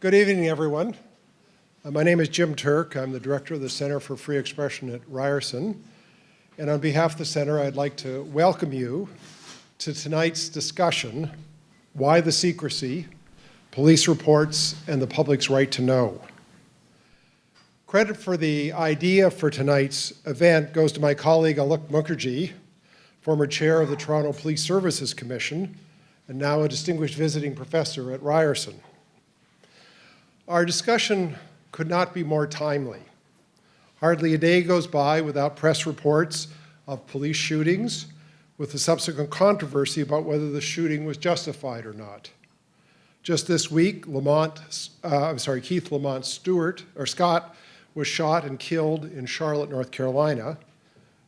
Good evening, everyone. My name is Jim Turk. I'm the director of the Center for Free Expression at Ryerson. And on behalf of the center, I'd like to welcome you to tonight's discussion, Why the Secrecy, Police Reports, and the Public's Right to Know. Credit for the idea for tonight's event goes to my colleague Joanne Mulcahy, former chair of the Toronto Police Services Commission, and now a distinguished visiting professor at Ryerson. Our discussion could not be more timely. Hardly a day goes by without press reports of police shootings, with the subsequent controversy about whether the shooting was justified or not. Just this week, Keith Lamont Scott was shot and killed in Charlotte, North Carolina,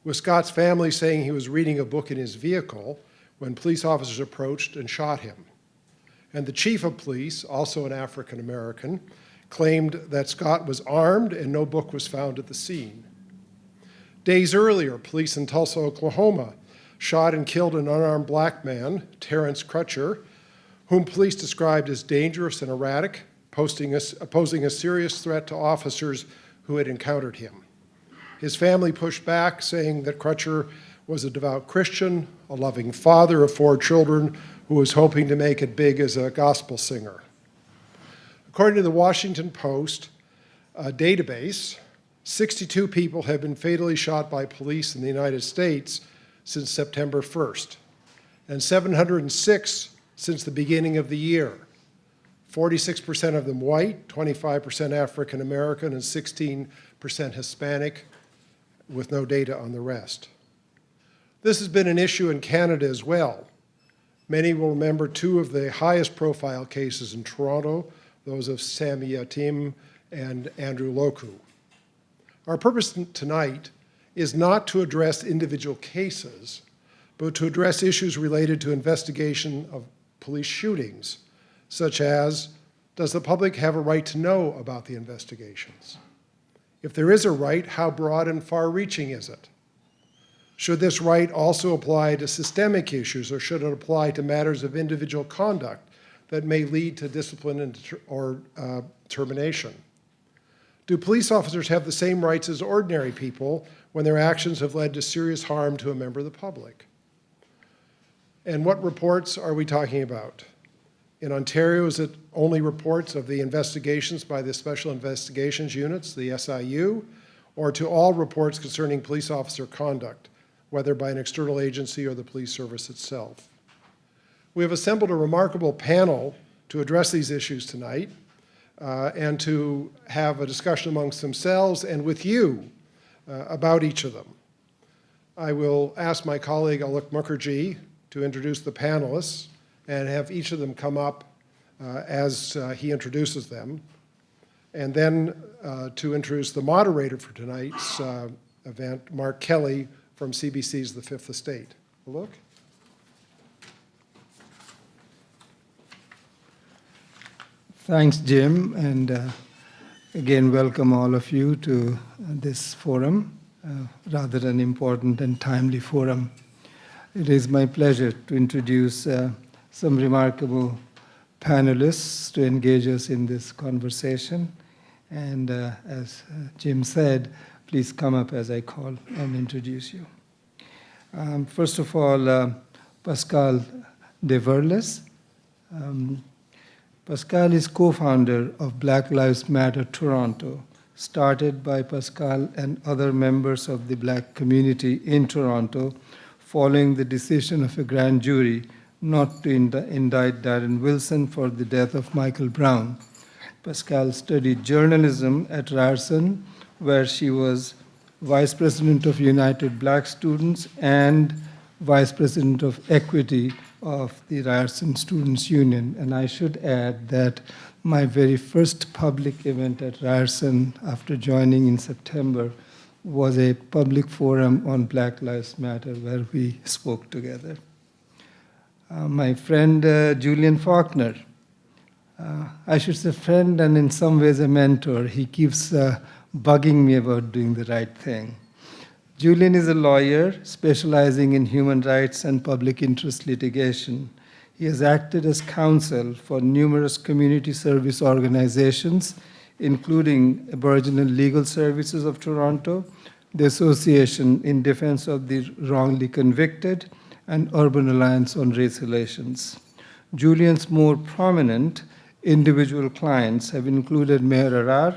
with Scott's family saying he was reading a book in his vehicle when police officers approached and shot him. And the chief of police, also an African American, claimed that Scott was armed and no book was found at the scene. Days earlier, police in Tulsa, Oklahoma, shot and killed an unarmed black man, Terrence Crutcher, whom police described as dangerous and erratic, posing a serious threat to officers who had encountered him. His family pushed back, saying that Crutcher was a devout Christian, a loving father of 4 children, who was hoping to make it big as a gospel singer. According to the Washington Post database, 62 people have been fatally shot by police in the United States since September 1st, and 706 since the beginning of the year. 46% of them white, 25% African American, and 16% Hispanic, with no data on the rest. This has been an issue in Canada as well. Many will remember 2 of the highest profile cases in Toronto, those of Sami Yatim and Andrew Loku. Our purpose tonight is not to address individual cases, but to address issues related to investigation of police shootings, such as, does the public have a right to know about the investigations? If there is a right, how broad and far-reaching is it? Should this right also apply to systemic issues, or should it apply to matters of individual conduct that may lead to discipline or termination? Do police officers have the same rights as ordinary people when their actions have led to serious harm to a member of the public? And what reports are we talking about? In Ontario, is it only reports of the investigations by the Special Investigations Units, the SIU, or to all reports concerning police officer conduct, whether by an external agency or the police service itself? We have assembled a remarkable panel to address these issues tonight and to have a discussion amongst themselves and with you about each of them. I will ask my colleague Joanne Mulcahy to introduce the panelists and have each of them come up as he introduces them, and then to introduce the moderator for tonight's event, Mark Kelley from CBC's The Fifth Estate. Look. Thanks, Jim, and again, welcome all of you to this forum, rather an important and timely forum. It is my pleasure to introduce some remarkable panelists to engage us in this conversation. And as Jim said, please come up as I call and introduce you. First of all, Pascale Diverlus. Pascale is co-founder of Black Lives Matter Toronto, started by Pascale and other members of the Black community in Toronto following the decision of a grand jury not to indict Darren Wilson for the death of Michael Brown. Pascale studied journalism at Ryerson, where she was Vice President of United Black Students and Vice President of Equity of the Ryerson Students' Union. And I should add that my very first public event at Ryerson after joining in September was a public forum on Black Lives Matter where we spoke together. My friend Julian Falconer, I should say friend and in some ways a mentor. He keeps bugging me about doing the right thing. Julian is a lawyer specializing in human rights and public interest litigation. He has acted as counsel for numerous community service organizations, including Aboriginal Legal Services of Toronto, the Association in Defense of the Wrongly Convicted, and Urban Alliance on Race Relations. Julian's more prominent individual clients have included Mayor Arar,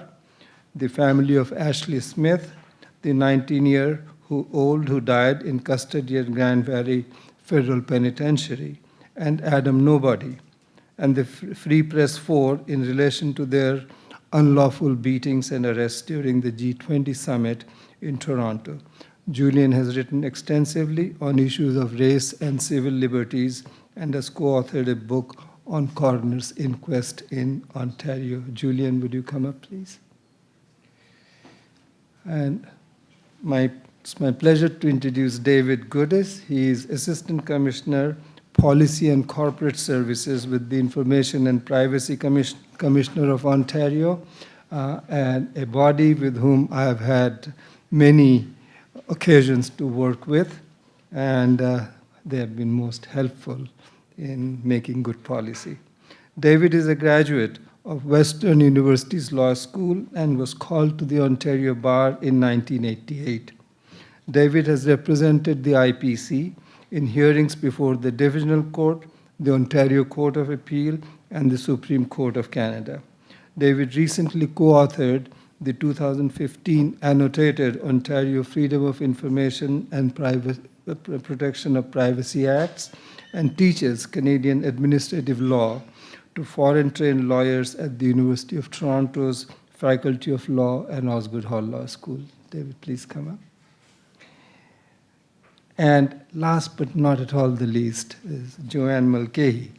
the family of Ashley Smith, the 19-year-old who died in custody at Grand Valley Federal Penitentiary, and Adam Nobody, and the Free Press 4 in relation to their unlawful beatings and arrests during the G20 summit in Toronto. Julian has written extensively on issues of race and civil liberties and has co-authored a book on coroner's inquest in Ontario. Julian, would you come up, please? And it's my pleasure to introduce David Goodis. He is Assistant Commissioner, Policy and Corporate Services with the Information and Privacy Commissioner of Ontario, and a body with whom I have had many occasions to work with, and they have been most helpful in making good policy. David is a graduate of Western University's Law School and was called to the Ontario Bar in 1988. David has represented the IPC in hearings before the Divisional Court, the Ontario Court of Appeal, and the Supreme Court of Canada. David recently co-authored the 2015 annotated Ontario Freedom of Information and Protection of Privacy Acts and teaches Canadian administrative law to foreign-trained lawyers at the University of Toronto's Faculty of Law and Osgoode Hall Law School. David, please come up. And last but not at all the least is Joanne Mulcahy.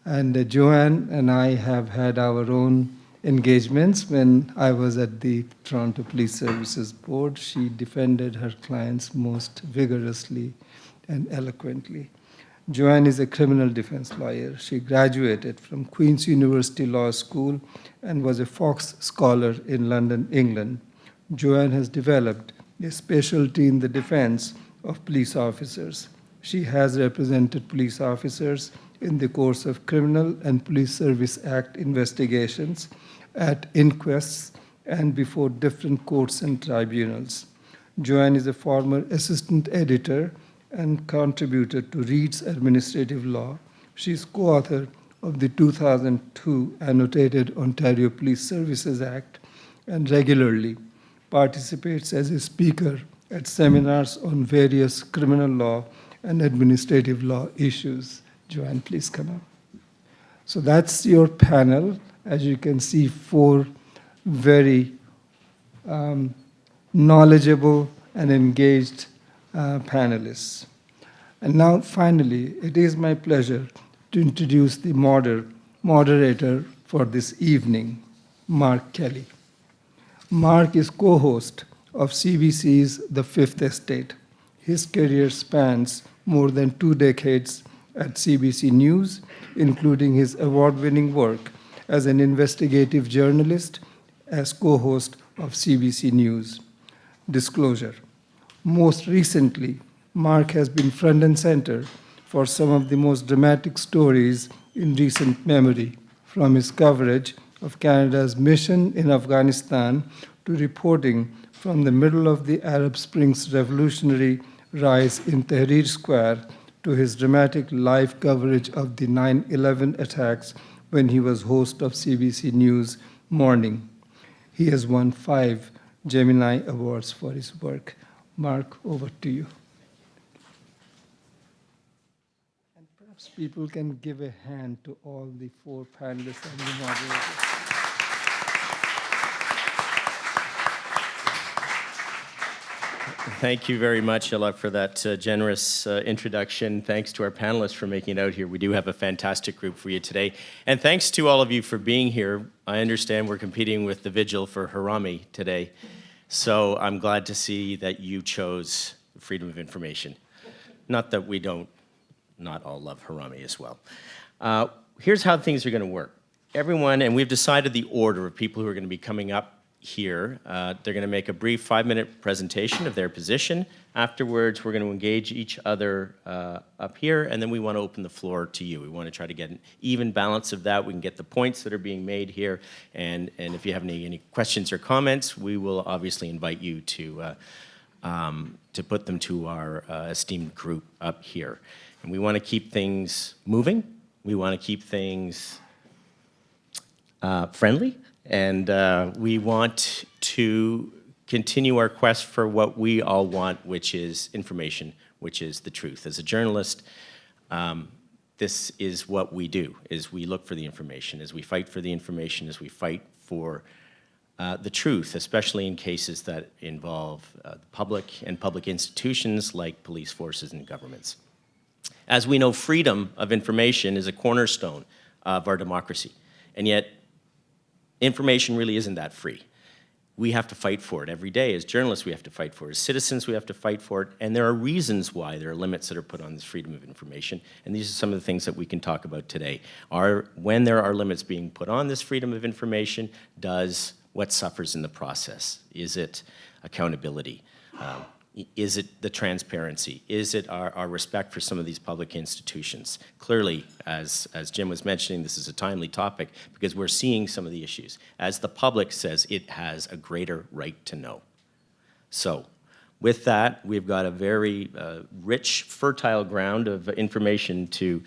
And Joanne and I have had our own engagements. When I was at the Toronto Police Services Board, she defended her clients most vigorously and eloquently. Joanne is a criminal defense lawyer. She graduated from Queen's University Law School and was a Fox Scholar in London, England. Joanne has developed a specialty in the defense of police officers. She has represented police officers in the course of Criminal and Police Service Act investigations, at inquests, and before different courts and tribunals. Joanne is a former assistant editor and contributor to Reed's Administrative Law. She is co-author of the 2002 Annotated Ontario Police Services Act and regularly participates as a speaker at seminars on various criminal law and administrative law issues. Joanne, please come up. So that's your panel. As you can see, 4 very knowledgeable and engaged panelists. And now, finally, it is my pleasure to introduce the moderator for this evening, Mark Kelley. Mark is co-host of CBC's The Fifth Estate. His career spans more than 2 decades at CBC News, including his award-winning work as an investigative journalist, as co-host of CBC News. Disclosure. Most recently, Mark has been front and center for some of the most dramatic stories in recent memory, from his coverage of Canada's mission in Afghanistan to reporting from the middle of the Arab Spring's revolutionary rise in Tahrir Square to his dramatic live coverage of the 9/11 attacks when he was host of CBC News Morning. He has won 5 Gemini Awards for his work. Mark, over to you. And perhaps people can give a hand to all the 4 panelists and the moderators. Thank you very much, Ella, for that generous introduction. Thanks to our panelists for making it out here. We do have a fantastic group for you today. And thanks to all of you for being here. I understand we're competing with the vigil for Harami today. So I'm glad to see that you chose freedom of information. Not that we don't not all love Harami as well. Here's how things are going to work. Everyone, and we've decided the order of people who are going to be coming up here. They're going to make a brief 5-minute presentation of their position. Afterwards, we're going to engage each other up here, and then we want to open the floor to you. We want to try to get an even balance of that. We can get the points that are being made here, and if you have any questions or comments, we will obviously invite you to put them to our esteemed group up here. And we want to keep things moving. We want to keep things friendly, and we want to continue our quest for what we all want, which is information, which is the truth. As a journalist, this is what we do, is we look for the information, as we fight for the information, as we fight for the truth, especially in cases that involve the public and public institutions like police forces and governments. As we know, freedom of information is a cornerstone of our democracy, and yet information really isn't that free. We have to fight for it every day. As journalists, we have to fight for it. As citizens, we have to fight for it. And there are reasons why there are limits that are put on this freedom of information. And these are some of the things that we can talk about today. When there are limits being put on this freedom of information, what suffers in the process? Is it accountability? Is it the transparency? Is it our respect for some of these public institutions? Clearly, as Jim was mentioning, this is a timely topic because we're seeing some of the issues. As the public says, it has a greater right to know. So, with that, we've got a very rich, fertile ground of information to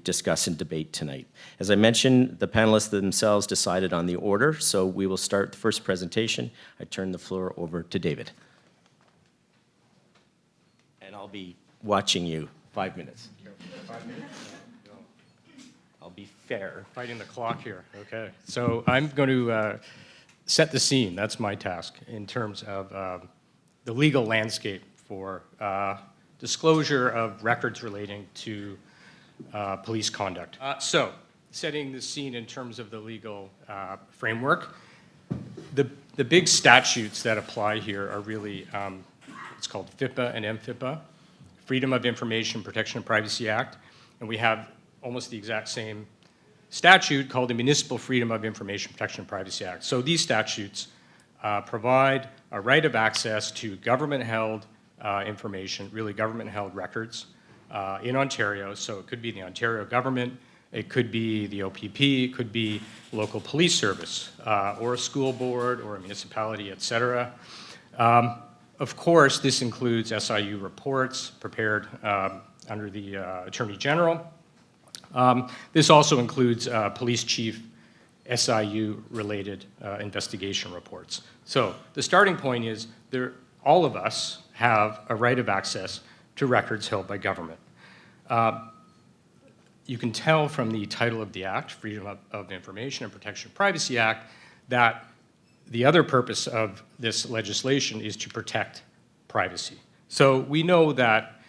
discuss and debate tonight. As I mentioned, the panelists themselves decided on the order, so we will start the first presentation. I turn the floor over to David. And I'll be watching you 5 minutes. 5 minutes? No. I'll be fair. Fighting the clock here. Okay. So I'm going to set the scene. That's my task in terms of the legal landscape for disclosure of records relating to police conduct. So setting the scene in terms of the legal framework, the big statutes that apply here are really it's called FIPA and MFIPA, Freedom of Information Protection and Privacy Act, and we have almost the exact same statute called the Municipal Freedom of Information Protection and Privacy Act. So these statutes provide a right of access to government-held information, really government-held records in Ontario. So it could be the Ontario government, it could be the OPP, it could be local police service, or a school board, or a municipality, et cetera. Of course, this includes SIU reports prepared under the Attorney General. This also includes police chief SIU-related investigation reports. So the starting point is all of us have a right of access to records held by government. You can tell from the title of the Act, Freedom of Information and Protection of Privacy Act, that the other purpose of this legislation is to protect privacy. So we know that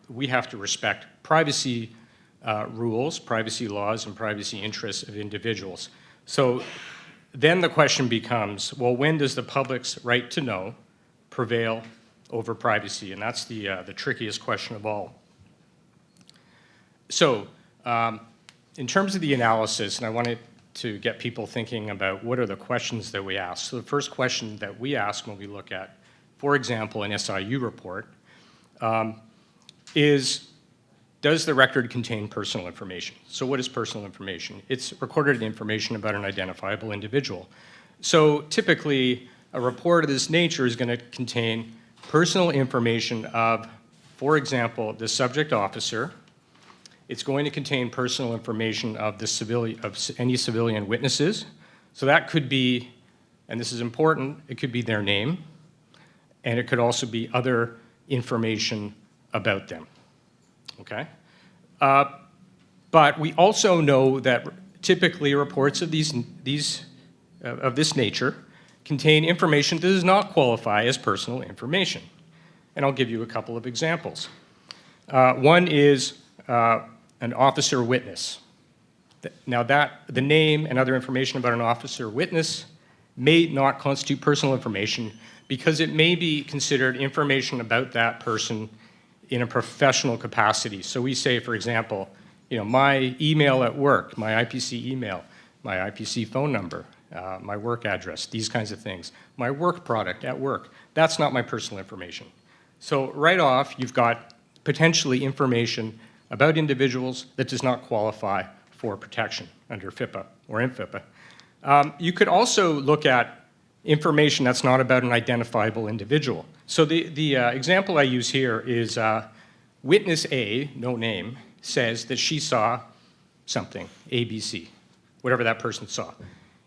we have to respect privacy rules, privacy laws, and privacy interests of individuals. So then the question becomes, well, when does the public's right to know prevail over privacy? And that's the trickiest question of all. So in terms of the analysis, and I wanted to get people thinking about what are the questions that we ask. So the first question that we ask when we look at, for example, an SIU report, is does the record contain personal information? So what is personal information? It's recorded information about an identifiable individual. So typically, a report of this nature is going to contain personal information of, for example, the subject officer. It's going to contain personal information of any civilian witnesses. So that could be, and this is important, it could be their name, and it could also be other information about them. Okay? But we also know that typically reports of of this nature contain information that does not qualify as personal information. And I'll give you a couple of examples. One is an officer witness. Now the name and other information about an officer witness may not constitute personal information because it may be considered information about that person in a professional capacity. So we say, for example, my email at work, my IPC email, my IPC phone number, my work address, these kinds of things, my work product at work. That's not my personal information. So right off, you've got potentially information about individuals that does not qualify for protection under FIPA or in FIPA. You could also look at information that's not about an identifiable individual. So the example I use here is witness A, no name, says that she saw something, ABC, whatever that person saw.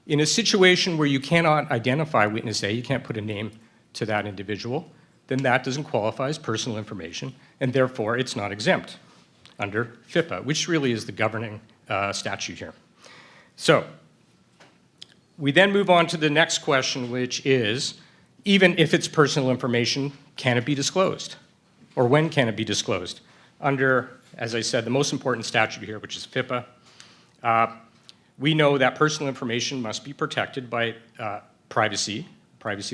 In a situation where you cannot identify witness A, you can't put a name to that individual, then that doesn't qualify as personal information, and therefore it's not exempt under FIPA, which really is the governing statute here. So we then move on to the next question, which is, even if it's personal information, can it be disclosed? Or when can it be disclosed? Under, as I said, the most important statute here, which is FIPA, we know that personal information must be protected by privacy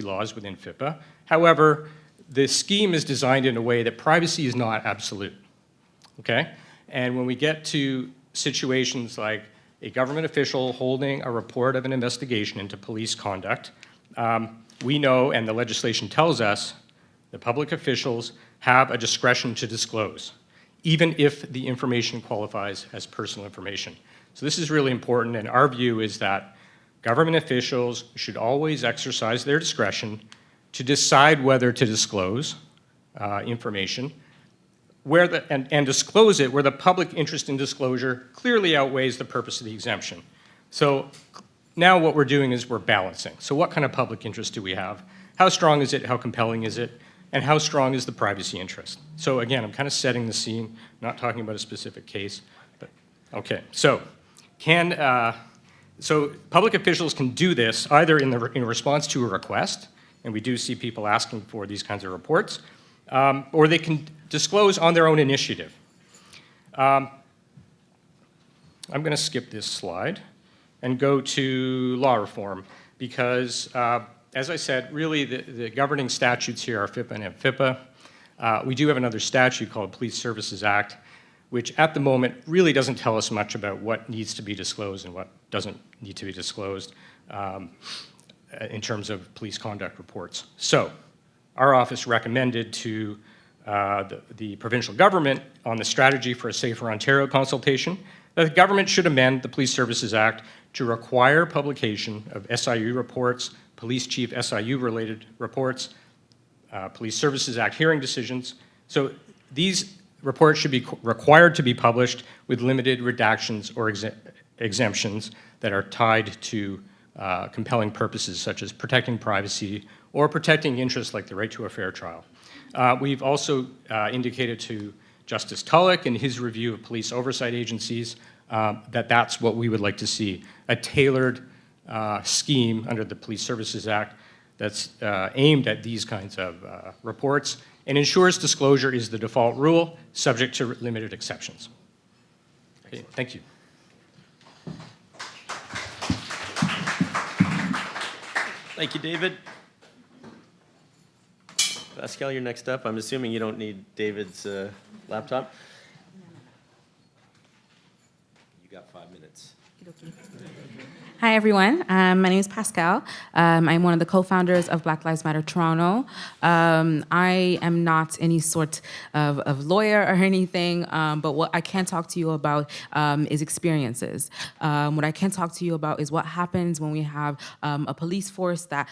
laws within FIPA. However, the scheme is designed in a way that privacy is not absolute, okay? And when we get to situations like a government official holding a report of an investigation into police conduct, we know, and the legislation tells us, that public officials have a discretion to disclose, even if the information qualifies as personal information. So this is really important, and our view is that government officials should always exercise their discretion to decide whether to disclose information and disclose it where the public interest in disclosure clearly outweighs the purpose of the exemption. So now what we're doing is we're balancing. So what kind of public interest do we have? How strong is it? How compelling is it? And how strong is the privacy interest? So again, I'm kind of setting the scene, not talking about a specific case. But okay, so so public officials can do this either in response to a request, and we do see people asking for these kinds of reports, or they can disclose on their own initiative. I'm going to skip this slide and go to law reform because, as I said, really the governing statutes here are FIPA and FIPA. We do have another statute called Police Services Act, which at the moment really doesn't tell us much about what needs to be disclosed and what doesn't need to be disclosed in terms of police conduct reports. So our office recommended to the provincial government on the strategy for a safer Ontario consultation that the government should amend the Police Services Act to require publication of SIU reports, police chief SIU-related reports, Police Services Act hearing decisions. So these reports should be required to be published with limited redactions or exemptions that are tied to compelling purposes such as protecting privacy or protecting interests like the right to a fair trial. We've also indicated to Justice Tulloch in his review of police oversight agencies that that's what we would like to see, a tailored scheme under the Police Services Act that's aimed at these kinds of reports and ensures disclosure is the default rule, subject to limited exceptions. Okay, thank you. Thank you, David. Pascale, you're next up. I'm assuming you don't need David's laptop. You got 5 minutes. Hi, everyone. My name is Pascale. I'm one of the co-founders of Black Lives Matter Toronto. I am not any sort of lawyer or anything, but what I can talk to you about is experiences. What I can talk to you about is what happens when we have a police force that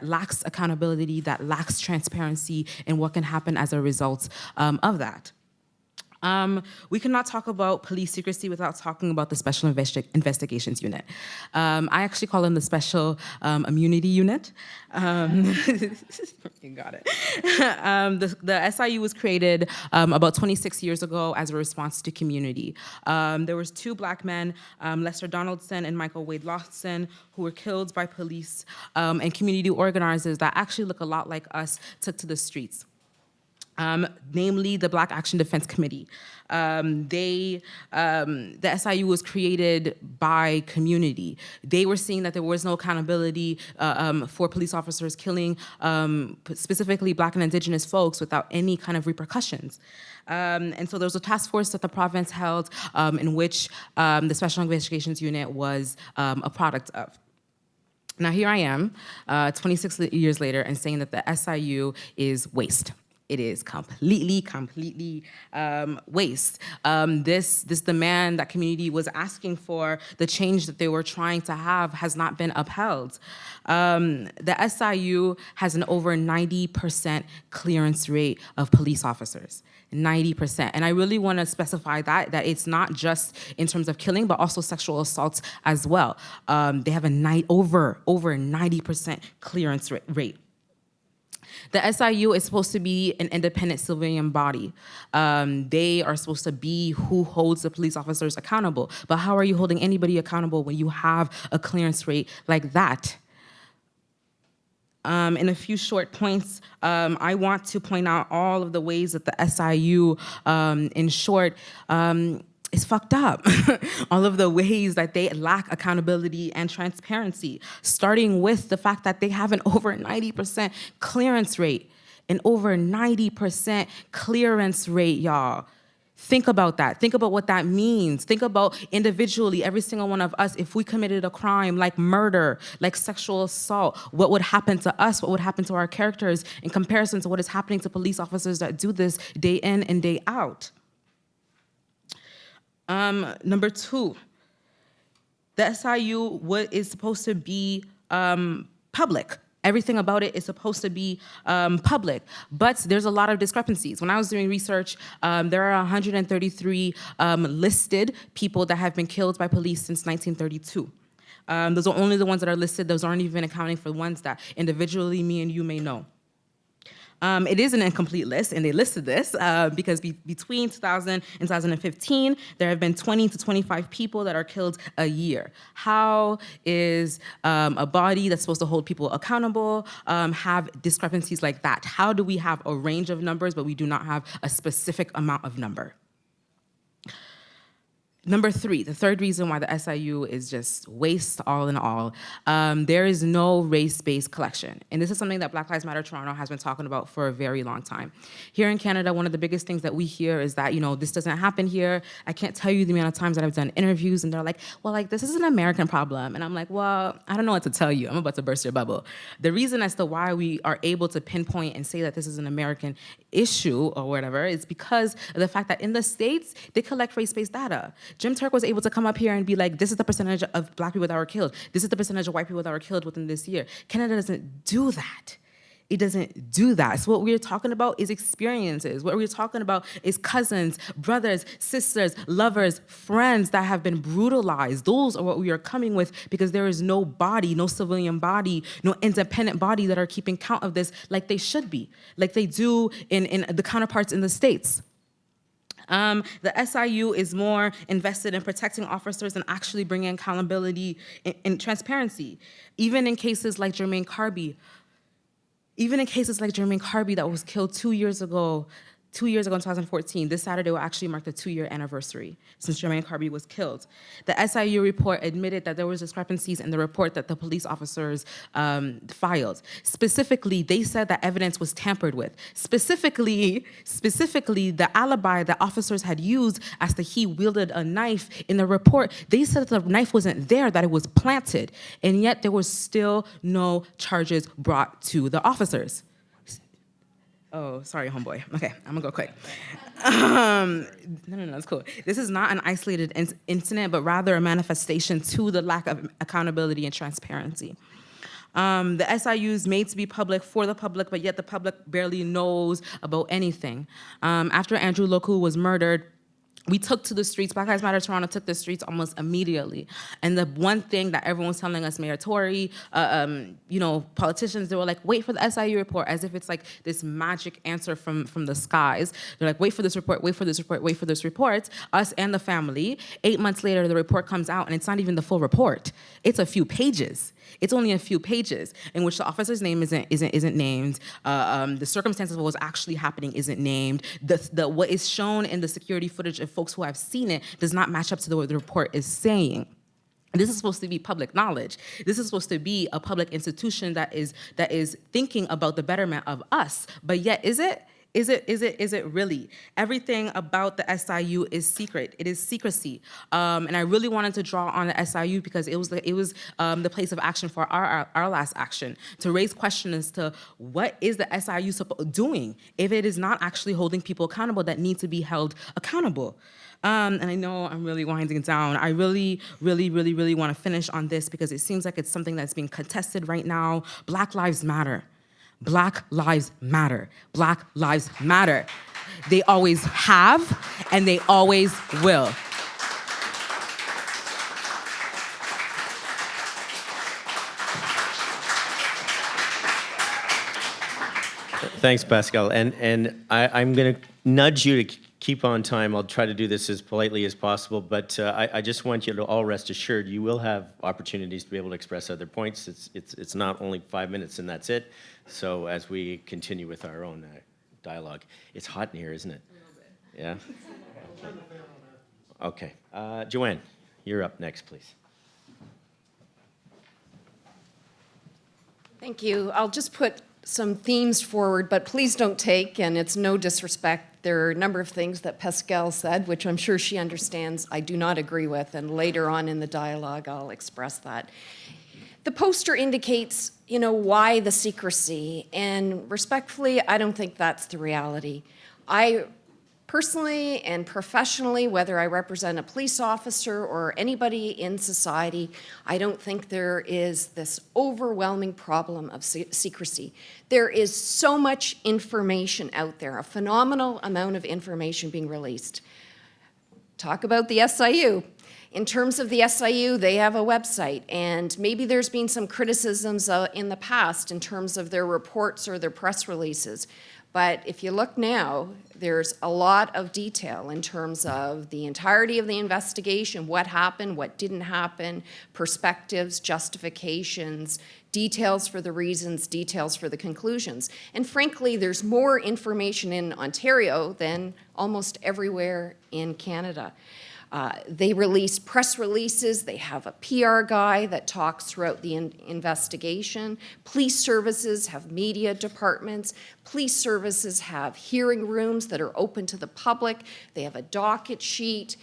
lacks accountability, that lacks transparency, and what can happen as a result of that. We cannot talk about police secrecy without talking about the Special Investigations Unit. I actually call them the Special Immunity Unit. You got it. The SIU was created about 26 years ago as a response to community. There was 2 black men, Lester Donaldson and Michael Wade Lawson, who were killed by police, and community organizers that actually look a lot like us took to the streets. Namely the Black Action Defense Committee. The SIU was created by community. They were seeing that there was no accountability for police officers killing specifically Black and Indigenous folks without any kind of repercussions. And so there was a task force that the province held in which the Special Investigations Unit was a product of. Now here I am, 26 years later, and saying that the SIU is waste. It is completely waste. This demand that community was asking for, the change that they were trying to have, has not been upheld. The SIU has an over 90% clearance rate of police officers. 90%. And I really want to specify that it's not just in terms of killing, but also sexual assaults as well. They have over 90% clearance rate. The SIU is supposed to be an independent civilian body. They are supposed to be who holds the police officers accountable. But how are you holding anybody accountable when you have a clearance rate like that? In a few short points, I want to point out all of the ways that the SIU, in short, is fucked up. All of the ways that they lack accountability and transparency, starting with the fact that they have an over 90% clearance rate. An over 90% clearance rate, y'all. Think about that. Think about what that means. Think about individually, every single one of us, if we committed a crime like murder, like sexual assault, what would happen to us? What would happen to our characters in comparison to what is happening to police officers that do this day in and day out? Number two, the SIU is supposed to be public. Everything about it is supposed to be public, but there's a lot of discrepancies. When I was doing research, there are 133 listed people that have been killed by police since 1932. Those are only the ones that are listed. Those aren't even accounting for the ones that individually me and you may know. It is an incomplete list, and they listed this because between 2000 and 2015, there have been 20 to 25 people that are killed a year. How is a body that's supposed to hold people accountable have discrepancies like that? How do we have a range of numbers, but we do not have a specific amount of number? Number three, the third reason why the SIU is just waste all in all, there is no race-based collection. And this is something that Black Lives Matter Toronto has been talking about for a very long time. Here in Canada, one of the biggest things that we hear is that, this doesn't happen here. I can't tell you the amount of times that I've done interviews and they're like, well, this is an American problem. And I'm like, well, I don't know what to tell you. I'm about to burst your bubble. The reason as to why we are able to pinpoint and say that this is an American issue or whatever is because of the fact that in the States, they collect race-based data. Jim Turk was able to come up here and be like, this is the percentage of Black people that were killed. This is the percentage of white people that were killed within this year. Canada doesn't do that. It doesn't do that. So what we're talking about is experiences. What we're talking about is cousins, brothers, sisters, lovers, friends that have been brutalized. Those are what we are coming with because there is no body, no civilian body, no independent body that are keeping count of this like they should be, like they do in the counterparts in the States. The SIU is more invested in protecting officers and actually bringing accountability and transparency. Even in cases like Jermaine Carby that was killed 2 years ago in 2014, this Saturday will actually mark the 2-year anniversary since Jermaine Carby was killed. The SIU report admitted that there was discrepancies in the report that the police officers filed. Specifically, they said that evidence was tampered with. Specifically, the alibi that officers had used as to he wielded a knife in the report, they said that the knife wasn't there, that it was planted, and yet there was still no charges brought to the officers. Oh, sorry, homeboy. Okay, I'm gonna go quick. No, it's cool. This is not an isolated incident, but rather a manifestation to the lack of accountability and transparency. The SIU is made to be public for the public, but yet the public barely knows about anything. After Andrew Loku was murdered, we took to the streets, Black Lives Matter Toronto took the streets almost immediately. And the one thing that everyone's telling us, Mayor Tory, politicians, they were like, wait for the SIU report, as if it's like this magic answer from the skies. They're like, wait for this report, wait for this report, wait for this report. Us and the family, 8 months later, the report comes out, and it's not even the full report. It's a few pages. It's only a few pages in which the officer's name isn't named. The circumstances of what was actually happening isn't named. What is shown in the security footage of folks who have seen it does not match up to what the report is saying. This is supposed to be public knowledge. This is supposed to be a public institution that is thinking about the betterment of us. But yet, is it? Is it really? Everything about the SIU is secret. It is secrecy. And I really wanted to draw on the SIU because it was the place of action for our last action, to raise questions as to what is the SIU doing if it is not actually holding people accountable that need to be held accountable. And I know I'm really winding down. I really want to finish on this because it seems like it's something that's being contested right now. Black Lives Matter. Black Lives Matter. Black Lives Matter. They always have, and they always will. Thanks, Pascale. And I'm going to nudge you to keep on time. I'll try to do this as politely as possible, but I just want you to all rest assured you will have opportunities to be able to express other points. It's not only 5 minutes and that's it. So as we continue with our own dialogue. It's hot in here, isn't it? A little bit. Yeah? Okay. Joanne, you're up next, please. Thank you. I'll just put some themes forward, but please don't take, and it's no disrespect, there are a number of things that Pascale said, which I'm sure she understands I do not agree with, and later on in the dialogue I'll express that. The poster indicates, why the secrecy, and respectfully, I don't think that's the reality. I personally and professionally, whether I represent a police officer or anybody in society, I don't think there is this overwhelming problem of secrecy. There is so much information out there, a phenomenal amount of information being released. Talk about the SIU. In terms of the SIU, they have a website, and maybe there's been some criticisms in the past in terms of their reports or their press releases. But if you look now, there's a lot of detail in terms of the entirety of the investigation, what happened, what didn't happen, perspectives, justifications, details for the reasons, details for the conclusions. And frankly, there's more information in Ontario than almost everywhere in Canada. They release press releases. They have a PR guy that talks throughout the investigation. Police services have media departments. Police services have hearing rooms that are open to the public. They have a docket sheet.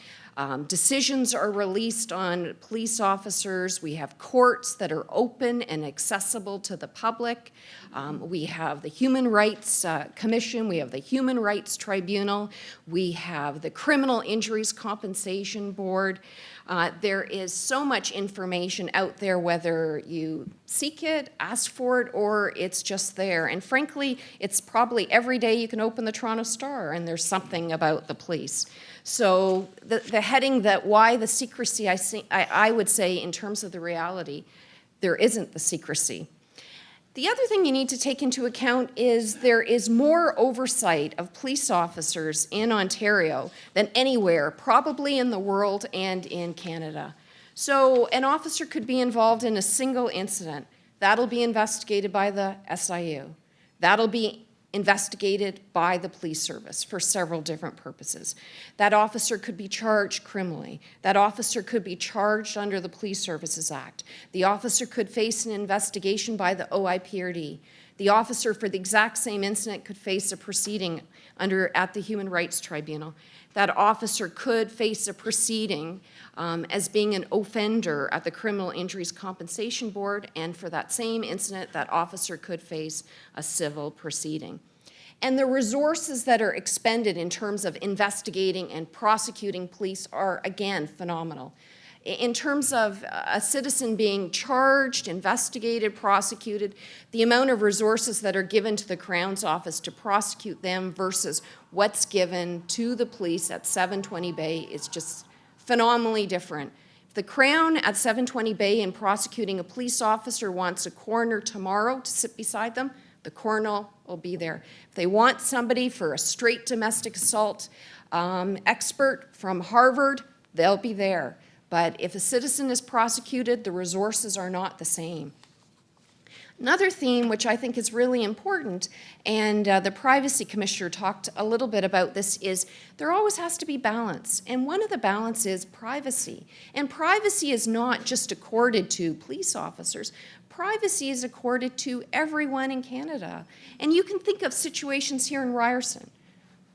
Decisions are released on police officers. We have courts that are open and accessible to the public. We have the Human Rights Commission. We have the Human Rights Tribunal. We have the Criminal Injuries Compensation Board. There is so much information out there, whether you seek it, ask for it, or it's just there. And frankly, it's probably every day you can open the Toronto Star and there's something about the police. So the heading that why the secrecy, I would say in terms of the reality, there isn't the secrecy. The other thing you need to take into account is there is more oversight of police officers in Ontario than anywhere, probably in the world and in Canada. So an officer could be involved in a single incident. That'll be investigated by the SIU. That'll be investigated by the police service for several different purposes. That officer could be charged criminally. That officer could be charged under the Police Services Act. The officer could face an investigation by the OIPRD. The officer for the exact same incident could face a proceeding at the Human Rights Tribunal. That officer could face a proceeding as being an offender at the Criminal Injuries Compensation Board, and for that same incident, that officer could face a civil proceeding. And the resources that are expended in terms of investigating and prosecuting police are, again, phenomenal. In terms of a citizen being charged, investigated, prosecuted, the amount of resources that are given to the Crown's office to prosecute them versus what's given to the police at 720 Bay is just phenomenally different. If the Crown at 720 Bay in prosecuting a police officer wants a coroner tomorrow to sit beside them, the coroner will be there. If they want somebody for a straight domestic assault expert from Harvard, they'll be there. But if a citizen is prosecuted, the resources are not the same. Another theme, which I think is really important, and the Privacy Commissioner talked a little bit about this, is there always has to be balance. And one of the balance is privacy. And privacy is not just accorded to police officers. Privacy is accorded to everyone in Canada. And you can think of situations here in Ryerson.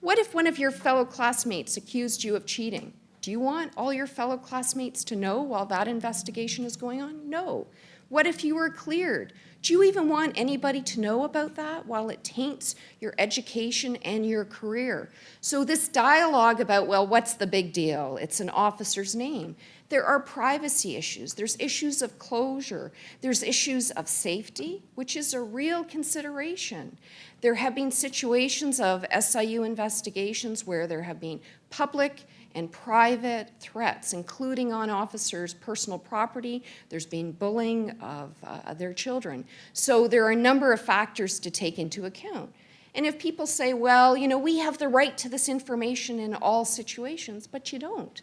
What if one of your fellow classmates accused you of cheating? Do you want all your fellow classmates to know while that investigation is going on? No. What if you were cleared? Do you even want anybody to know about that while it taints your education and your career? So this dialogue about, well, what's the big deal? It's an officer's name. There are privacy issues. There's issues of closure. There's issues of safety, which is a real consideration. There have been situations of SIU investigations where there have been public and private threats, including on officers' personal property. There's been bullying of their children. So there are a number of factors to take into account. And if people say, well, you know, we have the right to this information in all situations, but you don't.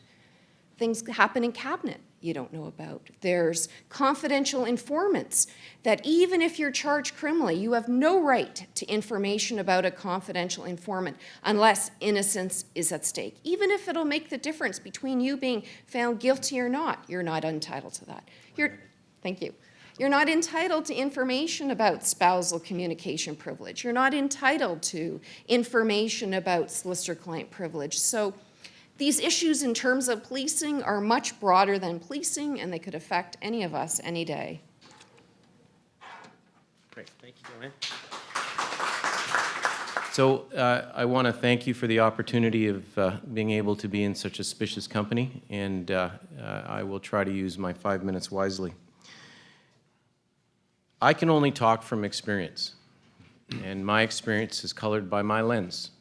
Things happen in cabinet you don't know about. There's confidential informants that even if you're charged criminally, you have no right to information about a confidential informant unless innocence is at stake. Even if it'll make the difference between you being found guilty or not, you're not entitled to that. Thank you. You're not entitled to information about spousal communication privilege. You're not entitled to information about solicitor-client privilege. So these issues in terms of policing are much broader than policing, and they could affect any of us any day. Great, thank you, Joanne. So I want to thank you for the opportunity of being able to be in such auspicious company, and I will try to use my 5 minutes wisely. I can only talk from experience, and my experience is colored by my lens.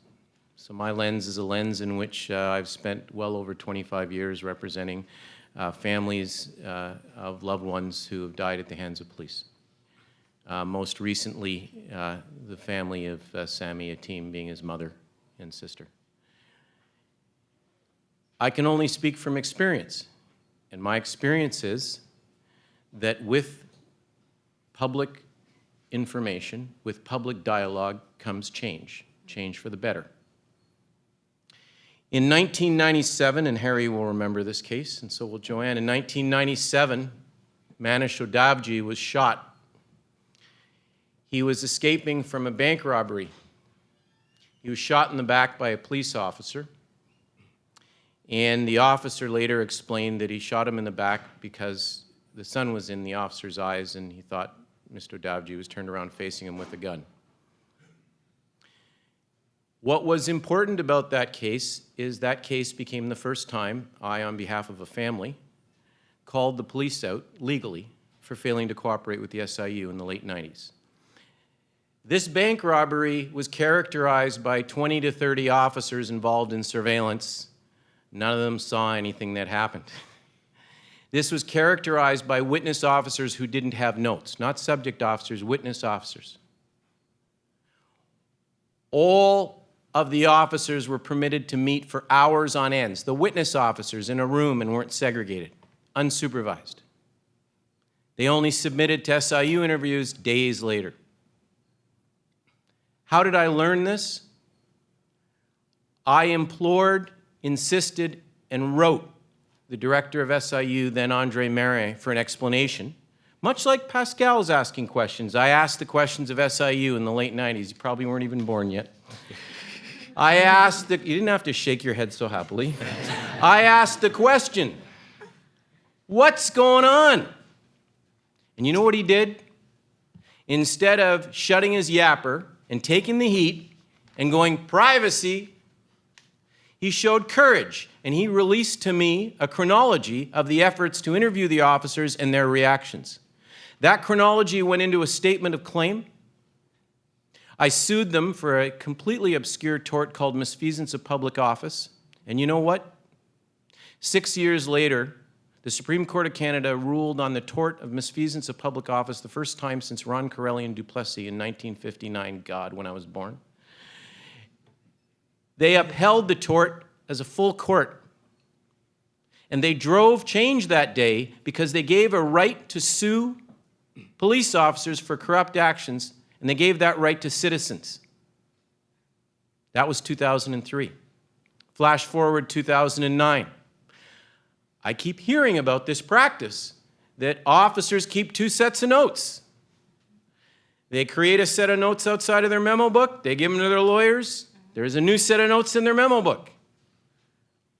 So my lens is a lens in which I've spent well over 25 years representing families of loved ones who have died at the hands of police. Most recently, the family of Sami Yatim being his mother and sister. I can only speak from experience, and my experience is that with public information, with public dialogue comes change, change for the better. In 1997, and Harry will remember this case, and so will Joanne, in 1997, Manish Odavji was shot. He was escaping from a bank robbery. He was shot in the back by a police officer, and the officer later explained that he shot him in the back because the sun was in the officer's eyes, and he thought Mr. Odavji was turned around facing him with a gun. What was important about that case is that case became the first time I, on behalf of a family, called the police out legally for failing to cooperate with the SIU in the late 90s. This bank robbery was characterized by 20 to 30 officers involved in surveillance. None of them saw anything that happened. This was characterized by witness officers who didn't have notes, not subject officers, witness officers. All of the officers were permitted to meet for hours on ends. The witness officers in a room and weren't segregated, unsupervised. They only submitted to SIU interviews days later. How did I learn this? I implored, insisted, and wrote the director of SIU, then Andre Marais, for an explanation. Much like Pascale is asking questions. I asked the questions of SIU in the late 90s. You probably weren't even born yet. I asked you didn't have to shake your head so happily. I asked the question, what's going on? And you know what he did? Instead of shutting his yapper and taking the heat and going privacy, he showed courage, and he released to me a chronology of the efforts to interview the officers and their reactions. That chronology went into a statement of claim. I sued them for a completely obscure tort called misfeasance of public office. And you know what? 6 years later, the Supreme Court of Canada ruled on the tort of misfeasance of public office the first time since Ron Corelli and Duplessis in 1959, God, when I was born. They upheld the tort as a full court. And they drove change that day because they gave a right to sue police officers for corrupt actions, and they gave that right to citizens. That was 2003. Flash forward 2009. I keep hearing about this practice that officers keep 2 sets of notes. They create a set of notes outside of their memo book, they give them to their lawyers, there's a new set of notes in their memo book.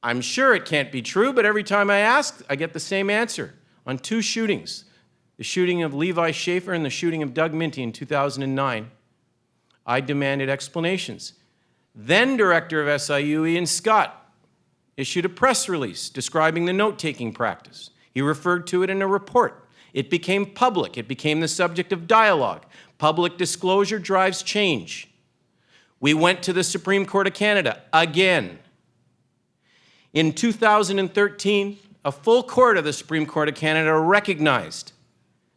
I'm sure it can't be true, but every time I ask, I get the same answer. On 2 shootings, the shooting of Levi Schaefer and the shooting of Doug Minty in 2009, I demanded explanations. Then Director of SIU, Ian Scott, issued a press release describing the note-taking practice. He referred to it in a report. It became public. It became the subject of dialogue. Public disclosure drives change. We went to the Supreme Court of Canada again. In 2013, a full court of the Supreme Court of Canada recognized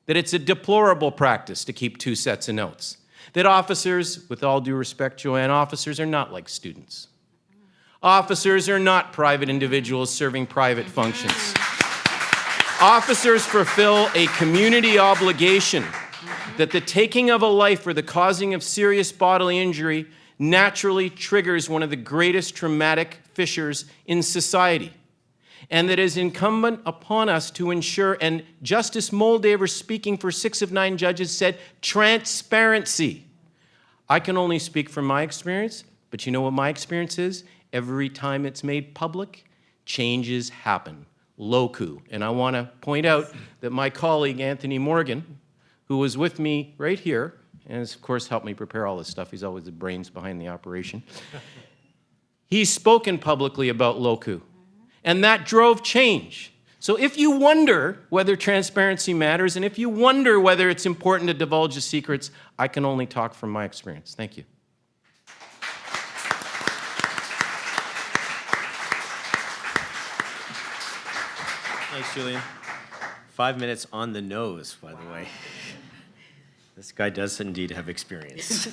that it's a deplorable practice to keep 2 sets of notes. That officers, with all due respect, Joanne, officers are not like students. Officers are not private individuals serving private functions. Officers fulfill a community obligation that the taking of a life or the causing of serious bodily injury naturally triggers one of the greatest traumatic fissures in society. And that is incumbent upon us to ensure, and Justice Moldaver, speaking for 6 of 9 judges, said transparency. I can only speak from my experience, but you know what my experience is? Every time it's made public, changes happen. Locu. And I want to point out that my colleague, Anthony Morgan, who was with me right here, and has, of course, helped me prepare all this stuff. He's always the brains behind the operation. He's spoken publicly about Locu, and that drove change. So if you wonder whether transparency matters, and if you wonder whether it's important to divulge the secrets, I can only talk from my experience. Thank you. Thanks, Julian. 5 minutes on the nose, by the way. This guy does indeed have experience.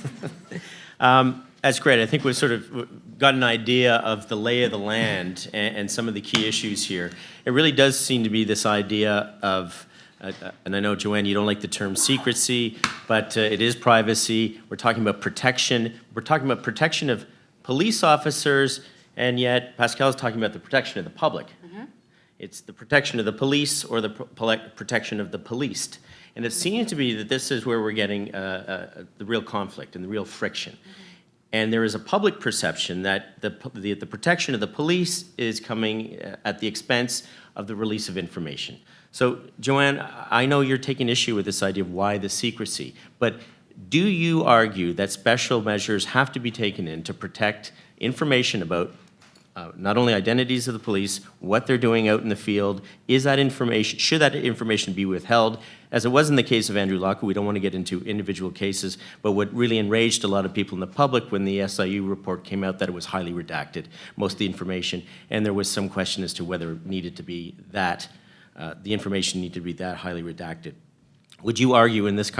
That's great. I think we've sort of got an idea of the lay of the land and some of the key issues here. It really does seem to be this idea of, and I know, Joanne, you don't like the term secrecy, but it is privacy. We're talking about protection. We're talking about protection of police officers, and yet Pascale is talking about the protection of the public. It's the protection of the police or the protection of the policed. And it seems to be that this is where we're getting the real conflict and the real friction. And there is a public perception that the protection of the police is coming at the expense of the release of information. So, Joanne, I know you're taking issue with this idea of why the secrecy, but do you argue that special measures have to be taken in to protect information about not only identities of the police, what they're doing out in the field, is that information, should that information be withheld? As it was in the case of Andrew Locke, we don't want to get into individual cases, but what really enraged a lot of people in the public when the SIU report came out that it was highly redacted, most of the information, and there was some question as to whether it needed to be that, the information needed to be that highly redacted. Would you argue in these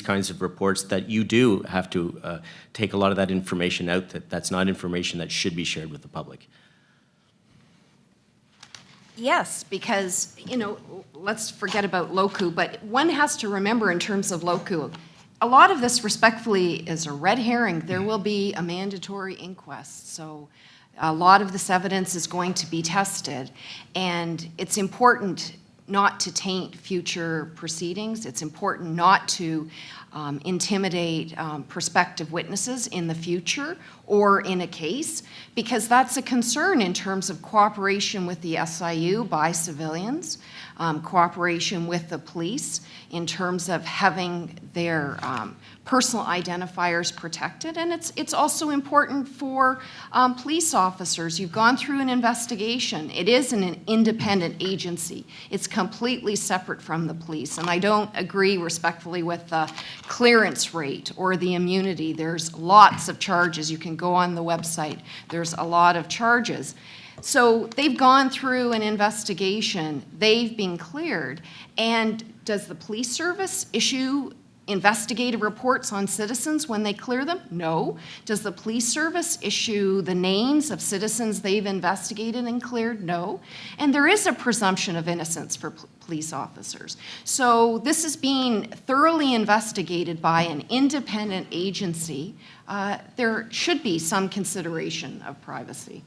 kinds of reports that you do have to take a lot of that information out, that that's not information that should be shared with the public? Yes, because, you know, let's forget about Locu, but one has to remember in terms of Locu, a lot of this respectfully is a red herring. There will be a mandatory inquest, so a lot of this evidence is going to be tested, and it's important not to taint future proceedings. It's important not to intimidate prospective witnesses in the future or in a case, because that's a concern in terms of cooperation with the SIU by civilians, cooperation with the police in terms of having their personal identifiers protected. And it's also important for police officers. You've gone through an investigation. It is an independent agency. It's completely separate from the police. And I don't agree respectfully with the clearance rate or the immunity. There's lots of charges. You can go on the website. There's a lot of charges. So they've gone through an investigation. They've been cleared. And does the police service issue investigative reports on citizens when they clear them? No. Does the police service issue the names of citizens they've investigated and cleared? No. And there is a presumption of innocence for police officers. So this is being thoroughly investigated by an independent agency. There should be some consideration of privacy.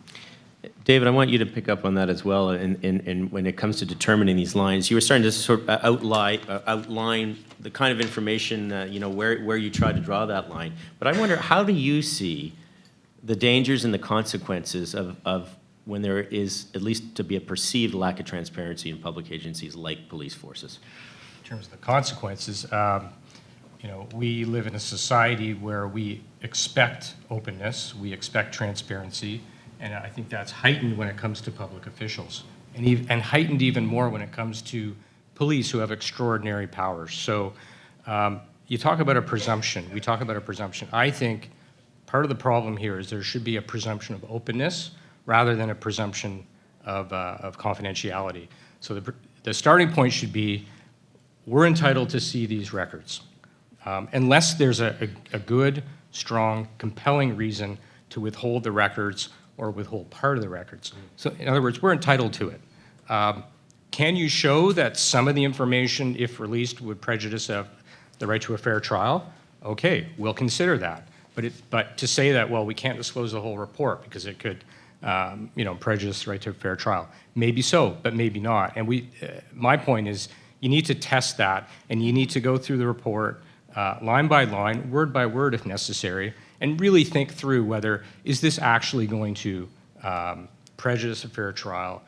David, I want you to pick up on that as well. And when it comes to determining these lines, you were starting to sort of outline the kind of information, where you try to draw that line. But I wonder, how do you see the dangers and the consequences of when there is at least to be a perceived lack of transparency in public agencies like police forces? In terms of the consequences, we live in a society where we expect openness, we expect transparency, and I think that's heightened when it comes to public officials, and heightened even more when it comes to police who have extraordinary powers. So you talk about a presumption. We talk about a presumption. I think part of the problem here is there should be a presumption of openness rather than a presumption of confidentiality. So the starting point should be, we're entitled to see these records, unless there's a good, strong, compelling reason to withhold the records or withhold part of the records. So in other words, we're entitled to it. Can you show that some of the information, if released, would prejudice the right to a fair trial? Okay, we'll consider that. But to say that, well, we can't disclose the whole report because it could prejudice the right to a fair trial. Maybe so, but maybe not. And my point is, you need to test that, and you need to go through the report line by line, word by word if necessary, and really think through whether, is this actually going to prejudice a fair trial,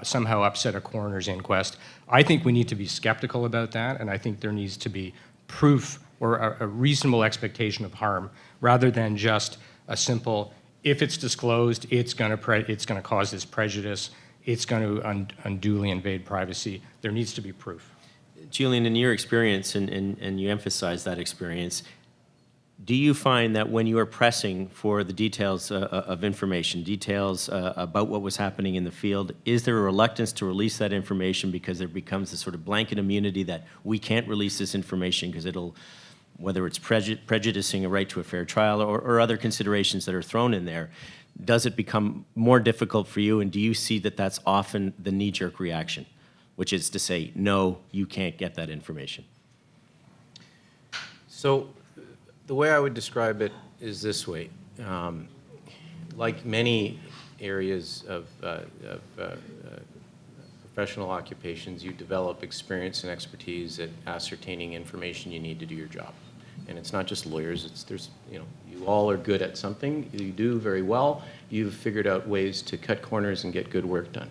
somehow upset a coroner's inquest. I think we need to be skeptical about that, and I think there needs to be proof or a reasonable expectation of harm, rather than just a simple, if it's disclosed, it's going to cause this prejudice, it's going to unduly invade privacy. There needs to be proof. Julian, in your experience, and you emphasize that experience, do you find that when you are pressing for the details of information, details about what was happening in the field, is there a reluctance to release that information because there becomes this sort of blanket immunity that we can't release this information because it'll, whether it's prejudicing a right to a fair trial or other considerations that are thrown in there, does it become more difficult for you, and do you see that that's often the knee-jerk reaction, which is to say, no, you can't get that information? So the way I would describe it is this way. Like many areas of professional occupations, you develop experience and expertise at ascertaining information you need to do your job. And it's not just lawyers, you all are good at something, you do very well, you've figured out ways to cut corners and get good work done.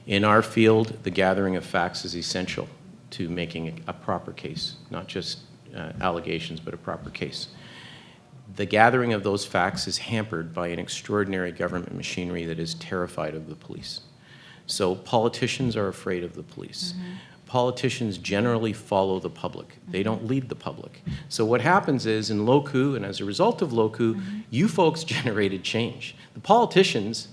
In our field, the gathering of facts is essential to making a proper case, not just allegations, but a proper case. The gathering of those facts is hampered by an extraordinary government machinery that is terrified of the police. So politicians are afraid of the police. Mm-hmm. Politicians generally follow the public. They don't lead the public. So what happens is, in LOCU, and as a result of LOCU, you folks generated change. The politicians,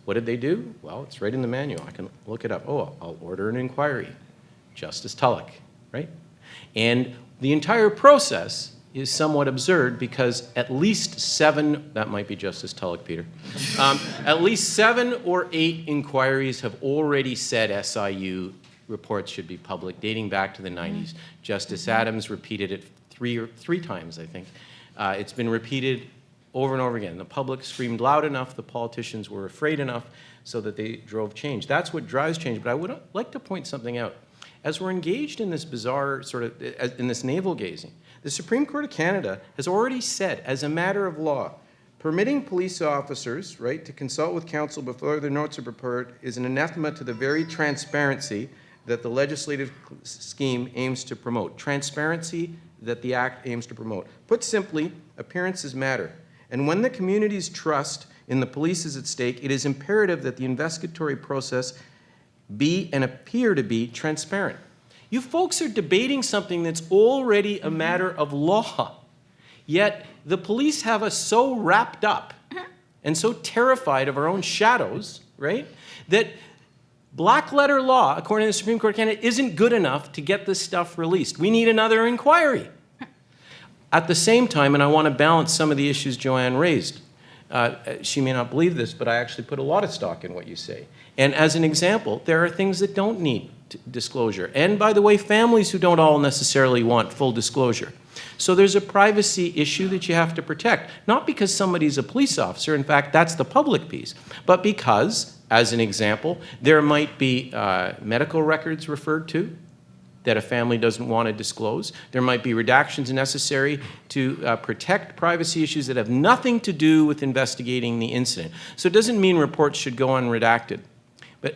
what did they do? Well, it's right in the manual. I can look it up. Oh, I'll order an inquiry. Justice Tulloch, right? And the entire process is somewhat absurd because at least 7, that might be Justice Tulloch, Peter, at least 7 or 8 inquiries have already said SIU reports should be public, dating back to the 90s. Justice Adams repeated it three times, I think. It's been repeated over and over again. The public screamed loud enough, the politicians were afraid enough, so that they drove change. That's what drives change, but I would like to point something out. As we're engaged in this bizarre sort of, in this navel gazing, the Supreme Court of Canada has already said, as a matter of law, permitting police officers, right, to consult with counsel before their notes are prepared is an anathema to the very transparency that the legislative scheme aims to promote. Transparency that the Act aims to promote. Put simply, appearances matter. And when the community's trust in the police is at stake, it is imperative that the investigatory process be and appear to be transparent. You folks are debating something that's already a matter of law. Yet the police have us so wrapped up and so terrified of our own shadows, right, that black letter law, according to the Supreme Court of Canada, isn't good enough to get this stuff released. We need another inquiry. At the same time, and I want to balance some of the issues Joanne raised, she may not believe this, but I actually put a lot of stock in what you say. And as an example, there are things that don't need disclosure. And by the way, families who don't all necessarily want full disclosure. So there's a privacy issue that you have to protect, not because somebody's a police officer, in fact, that's the public piece, but because, as an example, there might be medical records referred to that a family doesn't want to disclose. There might be redactions necessary to protect privacy issues that have nothing to do with investigating the incident. So it doesn't mean reports should go unredacted.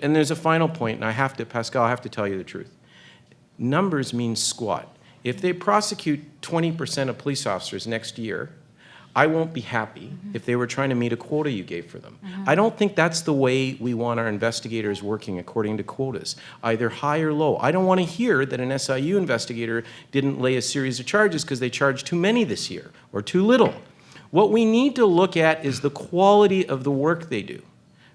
And there's a final point, and I have to, Pascale, I have to tell you the truth. Numbers mean squat. If they prosecute 20% of police officers next year, I won't be happy if they were trying to meet a quota you gave for them. I don't think that's the way we want our investigators working according to quotas, either high or low. I don't want to hear that an SIU investigator didn't lay a series of charges because they charged too many this year or too little. What we need to look at is the quality of the work they do,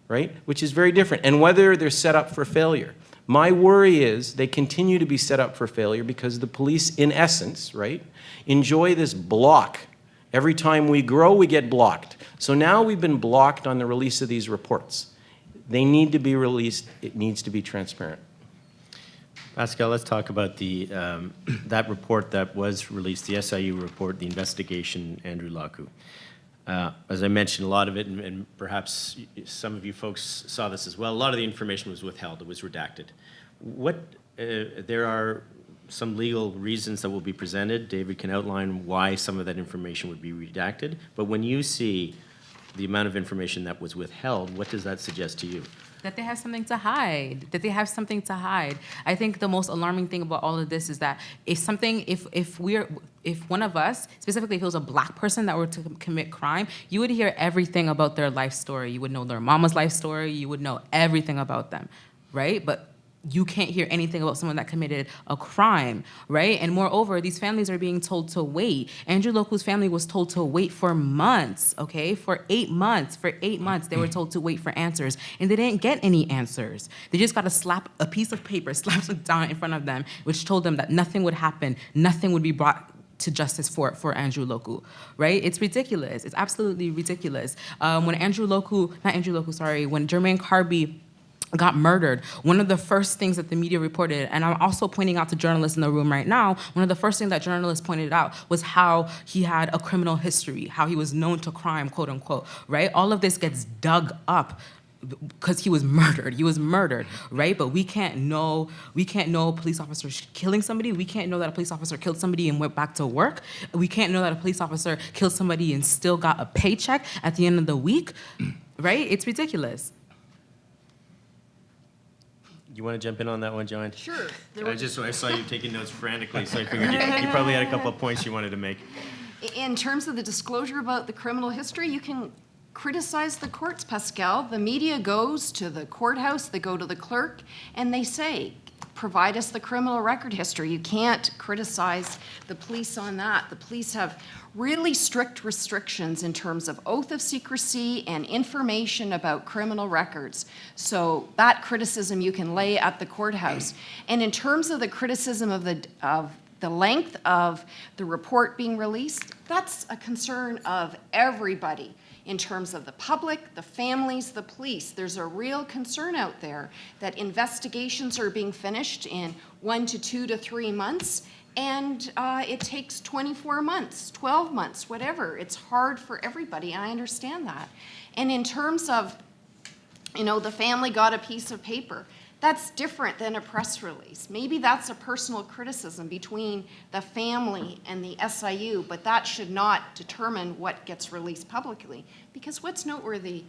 right? Which is very different, and whether they're set up for failure. My worry is they continue to be set up for failure because the police, in essence, right, enjoy this block. Every time we grow, we get blocked. So now we've been blocked on the release of these reports. They need to be released. It needs to be transparent. Pascale, let's talk about the that report that was released, the SIU report, the investigation, Andrew Laku. As I mentioned, a lot of it, and perhaps some of you folks saw this as well, a lot of the information was withheld. It was redacted. There are some legal reasons that will be presented. David can outline why some of that information would be redacted. But when you see the amount of information that was withheld, what does that suggest to you? That they have something to hide. That they have something to hide. I think the most alarming thing about all of this is that if one of us, specifically if it was a black person that were to commit crime, you would hear everything about their life story. You would know their mama's life story. You would know everything about them, right? But you can't hear anything about someone that committed a crime, right? And moreover, these families are being told to wait. Andrew Loku's family was told to wait for months, okay? For 8 months. For 8 months, they were told to wait for answers, and they didn't get any answers. They just got to slap a piece of paper, slap it down in front of them, which told them that nothing would happen, nothing would be brought to justice for Andrew Loku, right? It's ridiculous. It's absolutely ridiculous. When when Jermaine Carby got murdered, one of the first things that the media reported, and I'm also pointing out to journalists in the room right now, one of the first things that journalists pointed out was how he had a criminal history, how he was known to crime, quote unquote, right? All of this gets dug up because he was murdered, right? But we can't know police officers killing somebody. We can't know that a police officer killed somebody and went back to work. We can't know that a police officer killed somebody and still got a paycheck at the end of the week, right? It's ridiculous. You want to jump in on that one, Joanne? Sure. I saw you taking notes frantically, so I figured you probably had a couple of points you wanted to make. In terms of the disclosure about the criminal history, you can criticize the courts, Pascale. The media goes to the courthouse, they go to the clerk, and they say, provide us the criminal record history. You can't criticize the police on that. The police have really strict restrictions in terms of oath of secrecy and information about criminal records. So that criticism you can lay at the courthouse. And in terms of the criticism of the length of the report being released, that's a concern of everybody. In terms of the public, the families, the police, there's a real concern out there that investigations are being finished in 1 to 2 to 3 months, and it takes 24 months, 12 months, whatever. It's hard for everybody, I understand that. And in terms of, the family got a piece of paper, that's different than a press release. Maybe that's a personal criticism between the family and the SIU, but that should not determine what gets released publicly. Because what's noteworthy,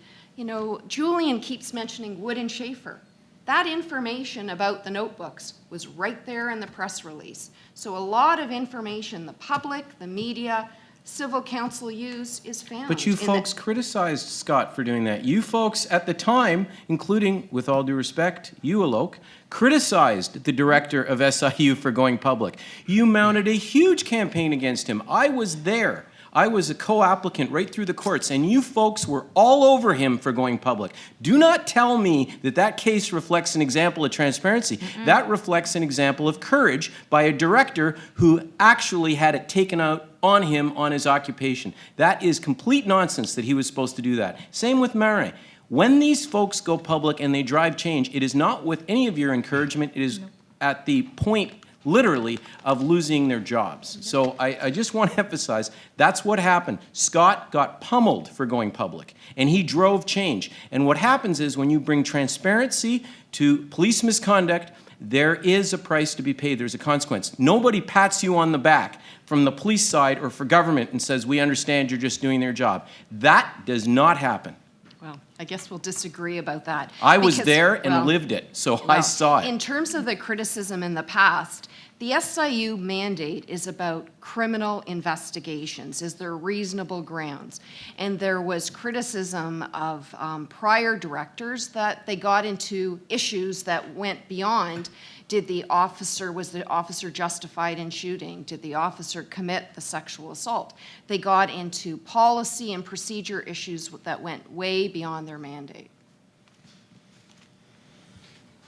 Julian keeps mentioning Wood and Schaefer. That information about the notebooks was right there in the press release. So a lot of information the public, the media, civil counsel use is found. But you folks criticized Scott for doing that. You folks at the time, including, with all due respect, you, Alok, criticized the director of SIU for going public. You mounted a huge campaign against him. I was there. I was a co-applicant right through the courts, and you folks were all over him for going public. Do not tell me that that case reflects an example of transparency. That reflects an example of courage by a director who actually had it taken out on him on his occupation. That is complete nonsense that he was supposed to do that. Same with Marin. When these folks go public and they drive change, it is not with any of your encouragement. It is at the point, literally, of losing their jobs. So I just want to emphasize, that's what happened. Scott got pummeled for going public, and he drove change. And what happens is when you bring transparency to police misconduct, there is a price to be paid. There's a consequence. Nobody pats you on the back from the police side or for government and says, we understand you're just doing their job. That does not happen. Well, I guess we'll disagree about that. I was because- there and well, lived it, so I well, saw it. In terms of the criticism in the past, the SIU mandate is about criminal investigations. Is there reasonable grounds? And there was criticism of prior directors that they got into issues that went beyond, was the officer justified in shooting? Did the officer commit the sexual assault? They got into policy and procedure issues that went way beyond their mandate.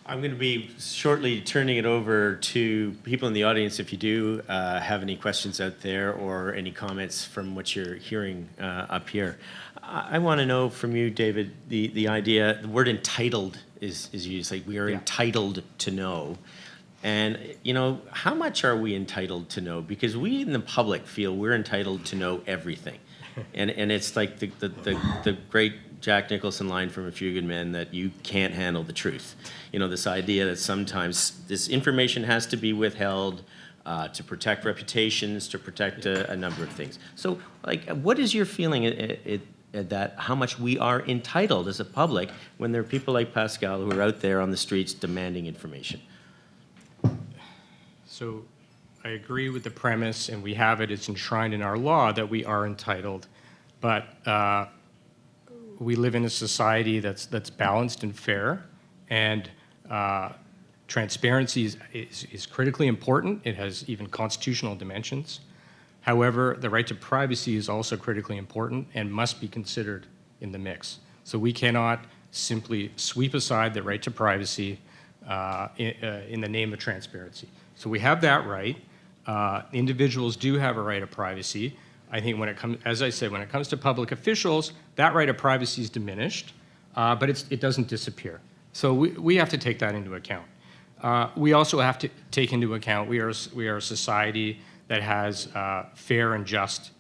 I'm going to be shortly turning it over to people in the audience if you do have any questions out there or any comments from what you're hearing up here. I want to know from you, David, the idea, the word entitled is used, like we are entitled to know. And, you know, how much are we entitled to know? Because we in the public feel we're entitled to know everything. And it's like the great Jack Nicholson line from A Few Good Men that you can't handle the truth. You know, this idea that sometimes this information has to be withheld to protect reputations, to protect a number of things. So, like, what is your feeling at that, how much we are entitled as a public when there are people like Pascale who are out there on the streets demanding information? So I agree with the premise, and we have it, it's enshrined in our law that we are entitled, but we live in a society that's balanced and fair, and transparency is critically important. It has even constitutional dimensions. However, the right to privacy is also critically important and must be considered in the mix. So we cannot simply sweep aside the right to privacy in the name of transparency. So we have that right. Individuals do have a right of privacy. I think when it comes, as I said, when it comes to public officials, that right of privacy is diminished, but it doesn't disappear. So we have to take that into account. We also have to take into account we are a society that has fair and just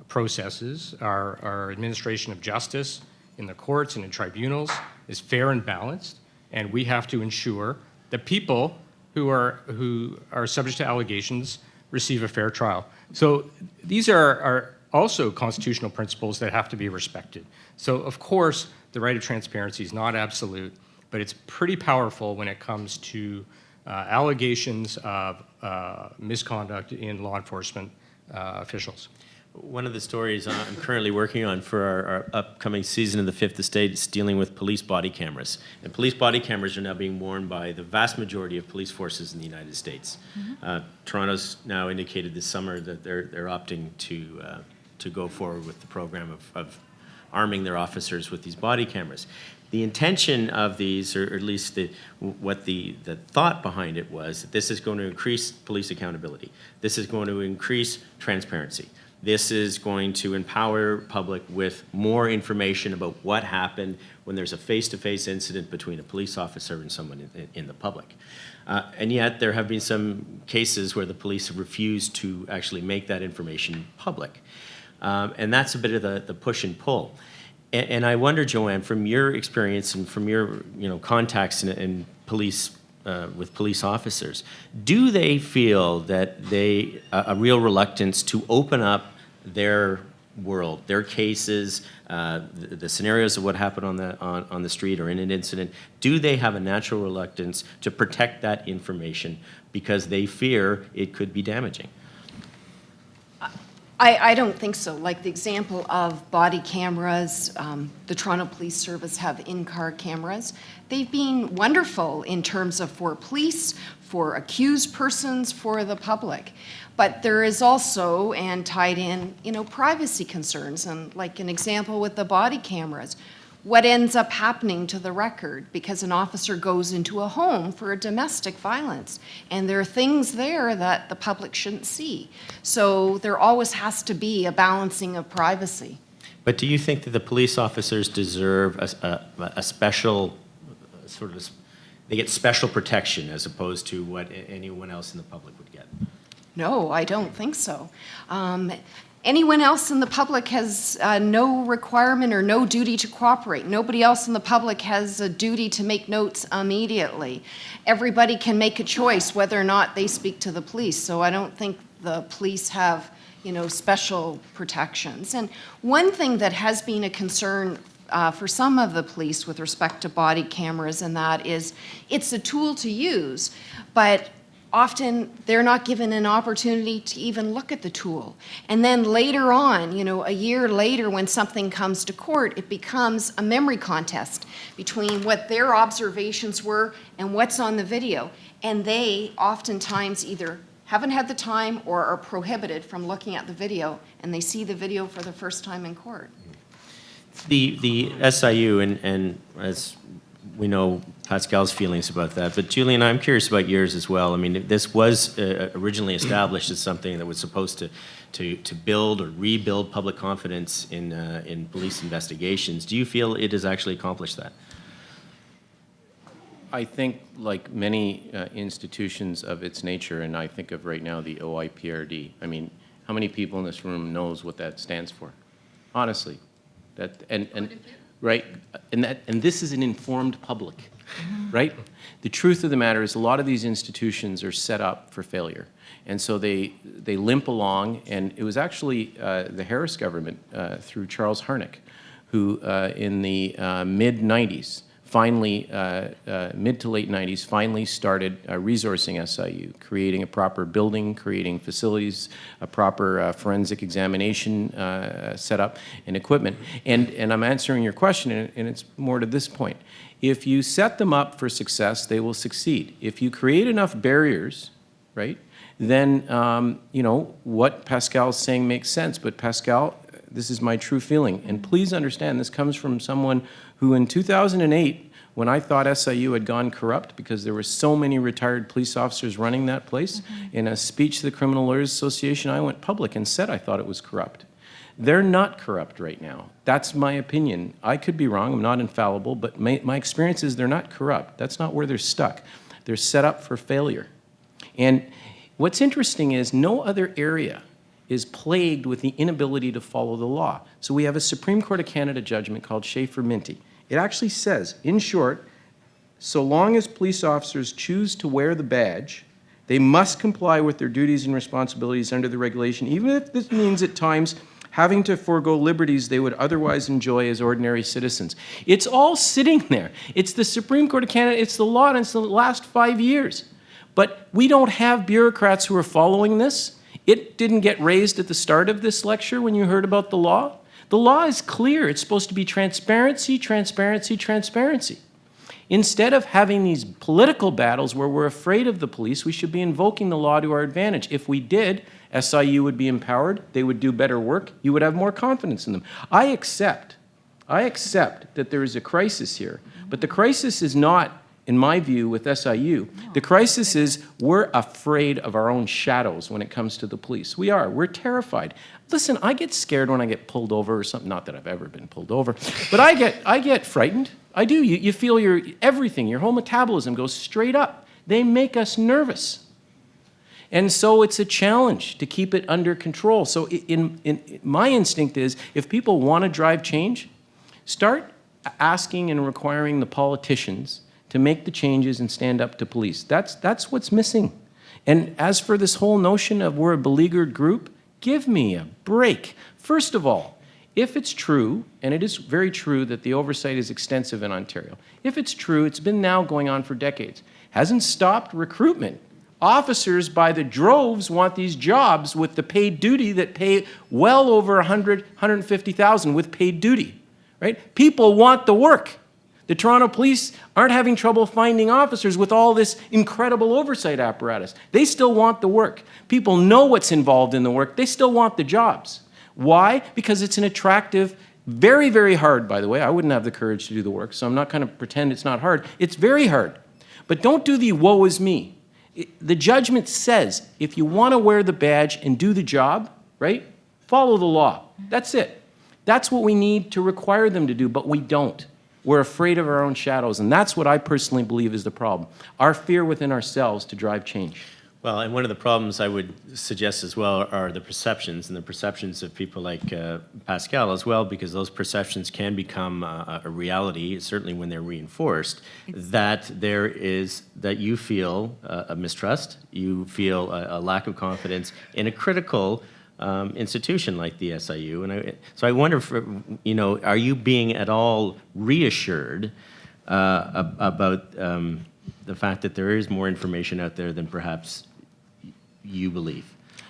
processes. Our administration of justice in the courts and in tribunals is fair and balanced, and we have to ensure that people who are subject to allegations receive a fair trial. So these are also constitutional principles that have to be respected. So of course, the right of transparency is not absolute, but it's pretty powerful when it comes to allegations of misconduct in law enforcement officials. One of the stories I'm currently working on for our upcoming season of the Fifth Estate is dealing with police body cameras. And police body cameras are now being worn by the vast majority of police forces in the United States. Toronto's now indicated this summer that they're opting to go forward with the program of arming their officers with these body cameras. The intention of these, or at least the thought behind it was that this is going to increase police accountability. This is going to increase transparency. This is going to empower public with more information about what happened when there's a face-to-face incident between a police officer and someone in the public. And yet there have been some cases where the police have refused to actually make that information public. And that's a bit of the push and pull. And I wonder, Joanne, from your experience and from your contacts in police with police officers, do they feel that a real reluctance to open up their world, their cases, the scenarios of what happened on the street or in an incident? Do they have a natural reluctance to protect that information because they fear it could be damaging? I don't think so. Like the example of body cameras, the Toronto Police Service have in-car cameras. They've been wonderful in terms of for police, for accused persons, for the public. But there is also, and tied in, privacy concerns. And like an example with the body cameras, what ends up happening to the record because an officer goes into a home for a domestic violence, and there are things there that the public shouldn't see. So there always has to be a balancing of privacy. But do you think that the police officers deserve a special they get special protection as opposed to what anyone else in the public would get? No, I don't think so. Anyone else in the public has no requirement or no duty to cooperate. Nobody else in the public has a duty to make notes immediately. Everybody can make a choice whether or not they speak to the police. So I don't think the police have, special protections. And one thing that has been a concern for some of the police with respect to body cameras and that is it's a tool to use, but often they're not given an opportunity to even look at the tool. And then later on, a year later when something comes to court, it becomes a memory contest between what their observations were and what's on the video. And they oftentimes either haven't had the time or are prohibited from looking at the video, and they see the video for the first time in court. The SIU, and as we know Pascale's feelings about that, but Julian, I'm curious about yours as well. I mean, this was originally established as something that was supposed to build or rebuild public confidence in police investigations. Do you feel it has actually accomplished that? I think, like many institutions of its nature, and I think of right now the OIPRD, I mean, how many people in this room knows what that stands for? Honestly. Right? And this is an informed public, right? The truth of the matter is a lot of these institutions are set up for failure. And so they limp along, and it was actually the Harris government through Charles Harnick who in the mid-90s, finally, mid to late 90s, finally started resourcing SIU, creating a proper building, creating facilities, a proper forensic examination setup and equipment. And I'm answering your question, and it's more to this point. If you set them up for success, they will succeed. If you create enough barriers, right, then, what Pascale is saying makes sense. But Pascale, this is my true feeling. And please understand, this comes from someone who in 2008, when I thought SIU had gone corrupt because there were so many retired police officers running that place, in a speech to the Criminal Lawyers Association, I went public and said I thought it was corrupt. They're not corrupt right now. That's my opinion. I could be wrong. I'm not infallible, but my experience is they're not corrupt. That's not where they're stuck. They're set up for failure. And what's interesting is no other area is plagued with the inability to follow the law. So we have a Supreme Court of Canada judgment called Schaefer-Minty. It actually says, in short, so long as police officers choose to wear the badge, they must comply with their duties and responsibilities under the regulation, even if this means at times having to forego liberties they would otherwise enjoy as ordinary citizens. It's all sitting there. It's the Supreme Court of Canada, it's the law, and it's the last 5 years. But we don't have bureaucrats who are following this. It didn't get raised at the start of this lecture when you heard about the law. The law is clear. It's supposed to be transparency, transparency, transparency. Instead of having these political battles where we're afraid of the police, we should be invoking the law to our advantage. If we did, SIU would be empowered, they would do better work, you would have more confidence in them. I accept that there is a crisis here, but the crisis is not, in my view, with SIU. The crisis is we're afraid of our own shadows when it comes to the police. We are. We're terrified. Listen, I get scared when I get pulled over or something. Not that I've ever been pulled over, but I get frightened. I do. You feel everything, your whole metabolism goes straight up. They make us nervous. And so it's a challenge to keep it under control. So my instinct is if people want to drive change, start asking and requiring the politicians to make the changes and stand up to police. That's what's missing. And as for this whole notion of we're a beleaguered group, give me a break. First of all, if it's true, and it is very true that the oversight is extensive in Ontario, if it's true, it's been now going on for decades, hasn't stopped recruitment Officers by the droves want these jobs with the paid duty that pay well over 100, 150,000 with paid duty, right? People want the work. The Toronto Police aren't having trouble finding officers with all this incredible oversight apparatus. They still want the work. People know what's involved in the work. They still want the jobs. Why? Because it's an attractive, very, very hard, by the way. I wouldn't have the courage to do the work, so I'm not going to pretend it's not hard. It's very hard. But don't do the woe is me. The judgment says if you want to wear the badge and do the job, right, follow the law. That's it. That's what we need to require them to do, but we don't. We're afraid of our own shadows, and that's what I personally believe is the problem. Our fear within ourselves to drive change. Well, and one of the problems I would suggest as well are the perceptions, and the perceptions of people like Pascale as well, because those perceptions can become a reality, certainly when they're reinforced, that you feel a mistrust, you feel a lack of confidence in a critical institution like the SIU. And so I wonder, are you being at all reassured about the fact that there is more information out there than perhaps you believe?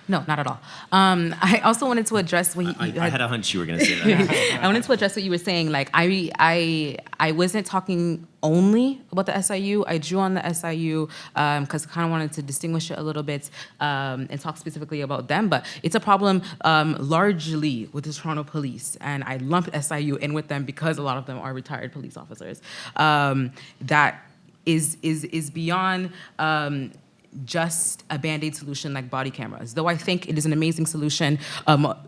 No, not at all. I also wanted to address what I had a hunch you were going to say that. I wanted to address what you were saying. Like I wasn't talking only about the SIU. I drew on the SIU because I kind of wanted to distinguish it a little bit and talk specifically about them. But it's a problem largely with the Toronto Police, and I lumped SIU in with them because a lot of them are retired police officers. That is beyond just a Band-Aid solution like body cameras. Though I think it is an amazing solution,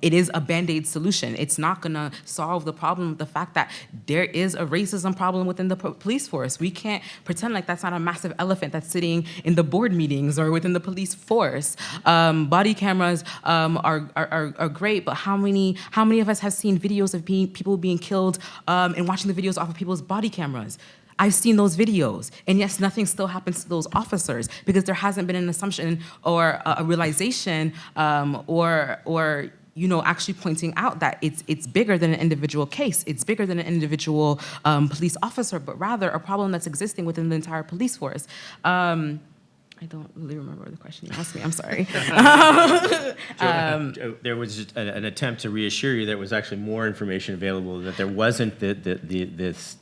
it is a Band-Aid solution. It's not gonna solve the problem, the fact that there is a racism problem within the police force. We can't pretend like that's not a massive elephant that's sitting in the board meetings or within the police force. Body cameras are great, but how many of us have seen videos of people being killed and watching the videos off of people's body cameras? I've seen those videos, and yes, nothing still happens to those officers because there hasn't been an assumption or a realization or actually pointing out that it's bigger than an individual case. It's bigger than an individual police officer, but rather a problem that's existing within the entire police force. I don't really remember the question you asked me. I'm sorry. There was just an attempt to reassure you there was actually more information available, that there wasn't this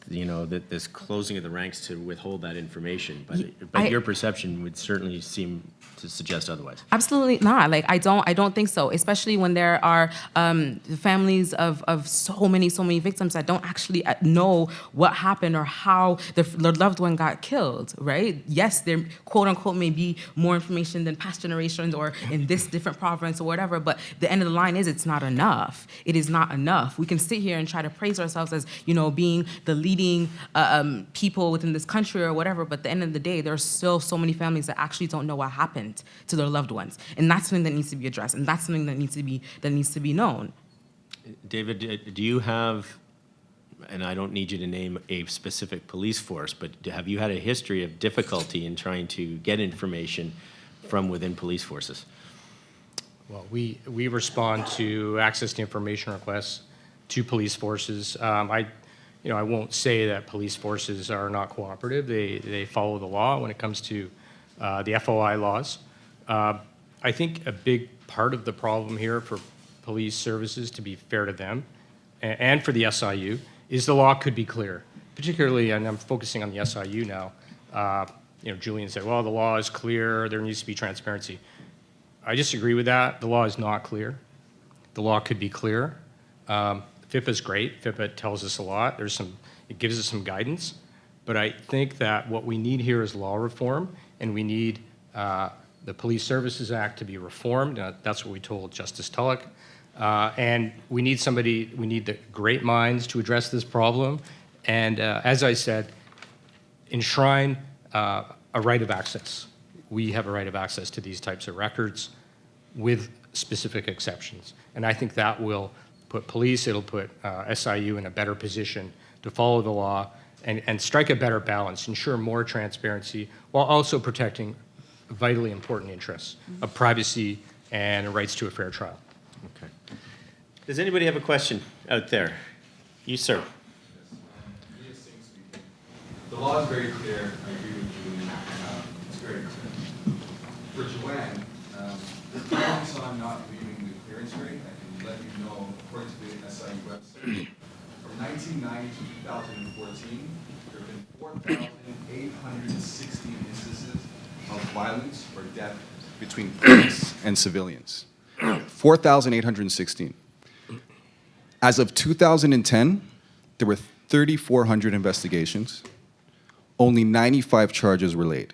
closing of the ranks to withhold that information. But your perception would certainly seem to suggest otherwise. Absolutely not. Like I don't think so. Especially when there are families of so many victims that don't actually know what happened or how their loved one got killed. Right? Yes, there quote unquote may be more information than past generations or in this different province or whatever. But the end of the line is it's not enough. It is not enough. We can sit here and try to praise ourselves as being the leading people within this country or whatever. But at the end of the day, there are still so many families that actually don't know what happened to their loved ones, and that's something that needs to be addressed, and that's something that needs to be known. David, do you have, and I don't need you to name a specific police force, but have you had a history of difficulty in trying to get information from within police forces? Well, we respond to access to information requests to police forces. I won't say that police forces are not cooperative. They follow the law when it comes to the FOI laws. I think a big part of the problem here for police services, to be fair to them, and for the SIU, is the law could be clear. Particularly, and I'm focusing on the SIU now, Julian said, well, the law is clear, there needs to be transparency. I disagree with that. The law is not clear. The law could be clear. FIPA is great. FIPA tells us a lot. It gives us some guidance. But I think that what we need here is law reform, and we need the Police Services Act to be reformed. That's what we told Justice Tulloch. And we need the great minds to address this problem. And as I said, enshrine a right of access. We have a right of access to these types of records with specific exceptions. And I think that will put police, it'll put SIU in a better position to follow the law and strike a better balance, ensure more transparency, while also protecting vitally important interests of privacy and rights to a fair trial. Okay. Does anybody have a question out there? You, sir. The law is very clear. I agree with Julian. It's very clear. Joanne, the comments on not reading the clearance rate, I can let you know, according to the SIU website, from 1990 to 2014, there have been 4,816 instances of violence or death between police and civilians. 4,816. As of 2010, there were 3,400 investigations. Only 95 charges were laid.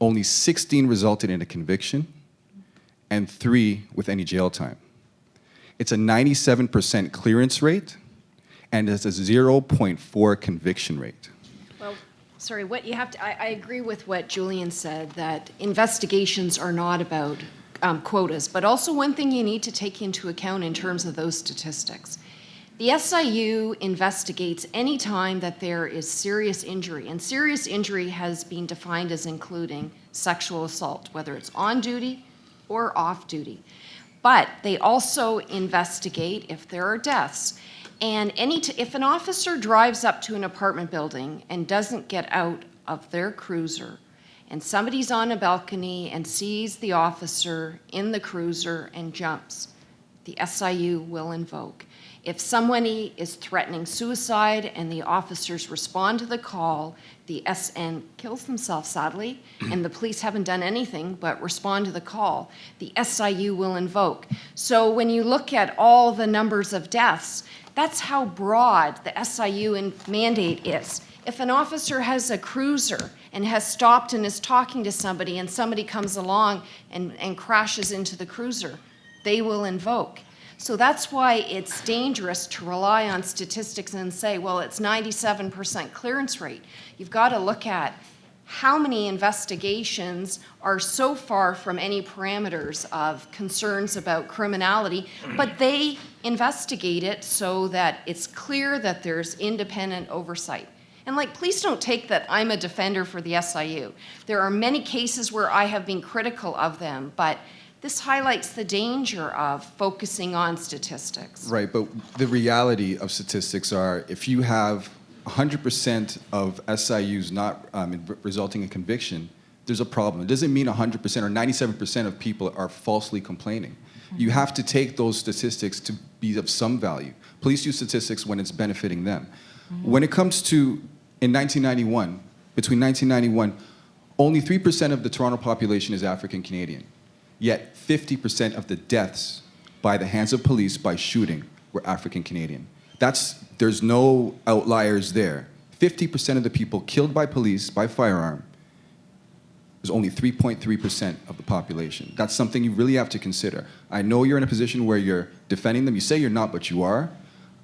Only 16 resulted in a conviction, and 3 with any jail time. It's a 97% clearance rate, and it's a 0.4 conviction rate. Well, sorry, what you have to, I agree with what Julian said, that investigations are not about quotas, but also one thing you need to take into account in terms of those statistics. The SIU investigates any time that there is serious injury, and serious injury has been defined as including sexual assault, whether it's on duty or off duty. But they also investigate if there are deaths. And if an officer drives up to an apartment building and doesn't get out of their cruiser, and somebody's on a balcony and sees the officer in the cruiser and jumps, the SIU will invoke. If somebody is threatening suicide and the officers respond to the call, and kills themselves, sadly, and the police haven't done anything but respond to the call, the SIU will invoke. So when you look at all the numbers of deaths, that's how broad the SIU mandate is. If an officer has a cruiser and has stopped and is talking to somebody and somebody comes along and crashes into the cruiser, they will invoke. So that's why it's dangerous to rely on statistics and say, well, it's 97% clearance rate. You've got to look at how many investigations are so far from any parameters of concerns about criminality, but they investigate it so that it's clear that there's independent oversight. And please don't take that I'm a defender for the SIU. There are many cases where I have been critical of them, but this highlights the danger of focusing on statistics. Right, but the reality of statistics are if you have 100% of SIUs not resulting in conviction, there's a problem. It doesn't mean 100% or 97% of people are falsely complaining. You have to take those statistics to be of some value. Police use statistics when it's benefiting them. When it comes to, in 1991, between 1991, only 3% of the Toronto population is African Canadian. Yet 50% of the deaths by the hands of police by shooting were African Canadian. There's no outliers there. 50% of the people killed by police by firearm is only 3.3% of the population. That's something you really have to consider. I know you're in a position where you're defending them. You say you're not, but you are.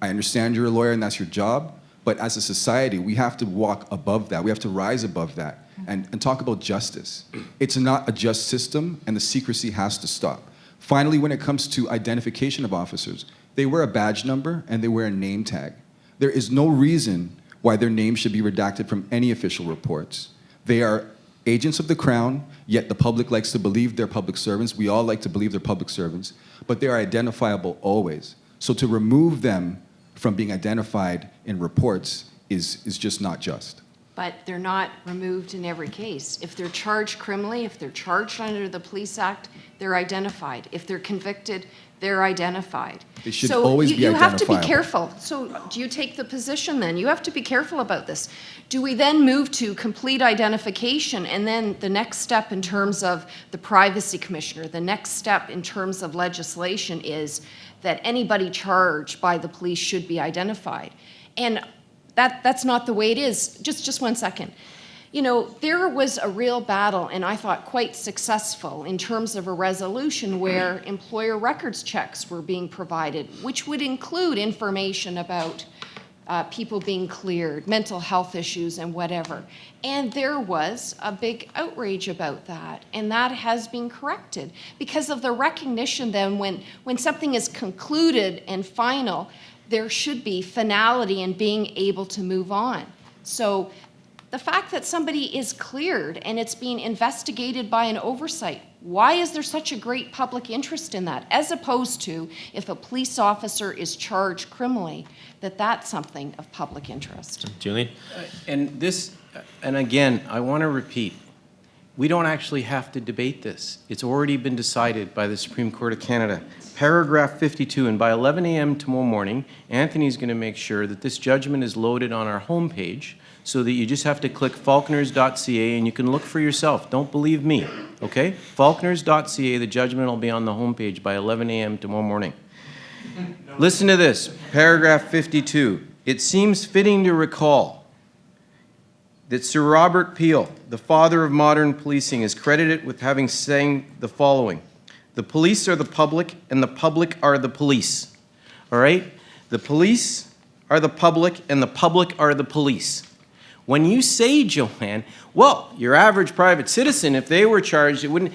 I understand you're a lawyer and that's your job. But as a society, we have to walk above that. We have to rise above that and talk about justice. It's not a just system, and the secrecy has to stop. Finally, when it comes to identification of officers, they wear a badge number and they wear a name tag. There is no reason why their names should be redacted from any official reports. They are agents of the Crown, yet the public likes to believe they're public servants. We all like to believe they're public servants, but they are identifiable always. So to remove them from being identified in reports is just not just. But they're not removed in every case. If they're charged criminally, if they're charged under the Police Act, they're identified. If they're convicted, they're identified. They should always be identifiable. You have to be careful. So do you take the position then? You have to be careful about this. Do we then move to complete identification, and then the next step in terms of the Privacy Commissioner, the next step in terms of legislation is that anybody charged by the police should be identified? And that's not the way it is. Just 1 second. You know, there was a real battle, and I thought quite successful, in terms of a resolution where employer records checks were being provided, which would include information about people being cleared, mental health issues, and whatever. And there was a big outrage about that, and that has been corrected because of the recognition then when something is concluded and final, there should be finality in being able to move on. So the fact that somebody is cleared and it's being investigated by an oversight, why is there such a great public interest in that? As opposed to if a police officer is charged criminally, that's something of public interest. Julian? And again, I want to repeat, we don't actually have to debate this. It's already been decided by the Supreme Court of Canada. Paragraph 52, and by 11 a.m. tomorrow morning, Anthony's going to make sure that this judgment is loaded on our homepage so that you just have to click falconers.ca and you can look for yourself. Don't believe me, okay? Falconers.ca, the judgment will be on the homepage by 11 a.m. tomorrow morning. Listen to this, paragraph 52. It seems fitting to recall that Sir Robert Peel, the father of modern policing, is credited with having saying the following: the police are the public, and the public are the police. All right? The police are the public, and the public are the police. When you say, Joanne, well, your average private citizen, if they were charged, it wouldn't.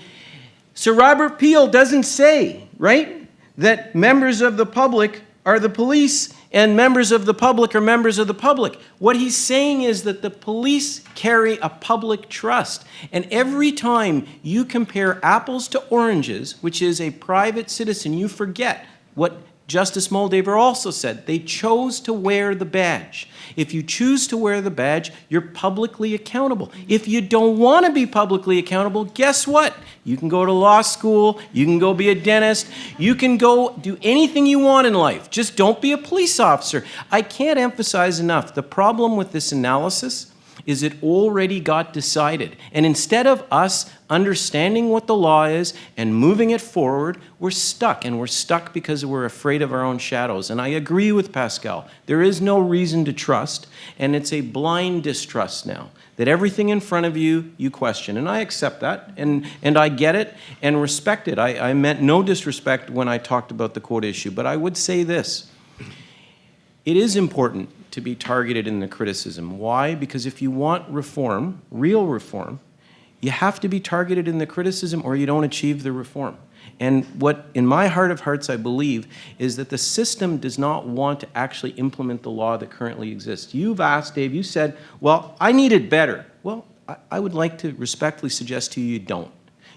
Sir Robert Peel doesn't say, right, that members of the public are the police and members of the public are members of the public. What he's saying is that the police carry a public trust. And every time you compare apples to oranges, which is a private citizen, you forget what Justice Moldaver also said. They chose to wear the badge. If you choose to wear the badge, you're publicly accountable. If you don't want to be publicly accountable, guess what? You can go to law school, you can go be a dentist, you can go do anything you want in life. Just don't be a police officer. I can't emphasize enough, the problem with this analysis is it already got decided. And instead of us understanding what the law is and moving it forward, we're stuck. And we're stuck because we're afraid of our own shadows. And I agree with Pascale. There is no reason to trust, and it's a blind distrust now, that everything in front of you, you question. And I accept that, and I get it, and respect it. I meant no disrespect when I talked about the quota issue, but I would say this. It is important to be targeted in the criticism. Why? Because if you want reform, real reform, you have to be targeted in the criticism or you don't achieve the reform. And what, in my heart of hearts, I believe, is that the system does not want to actually implement the law that currently exists. You've asked, Dave, you said, well, I need it better. Well, I would like to respectfully suggest to you, you don't.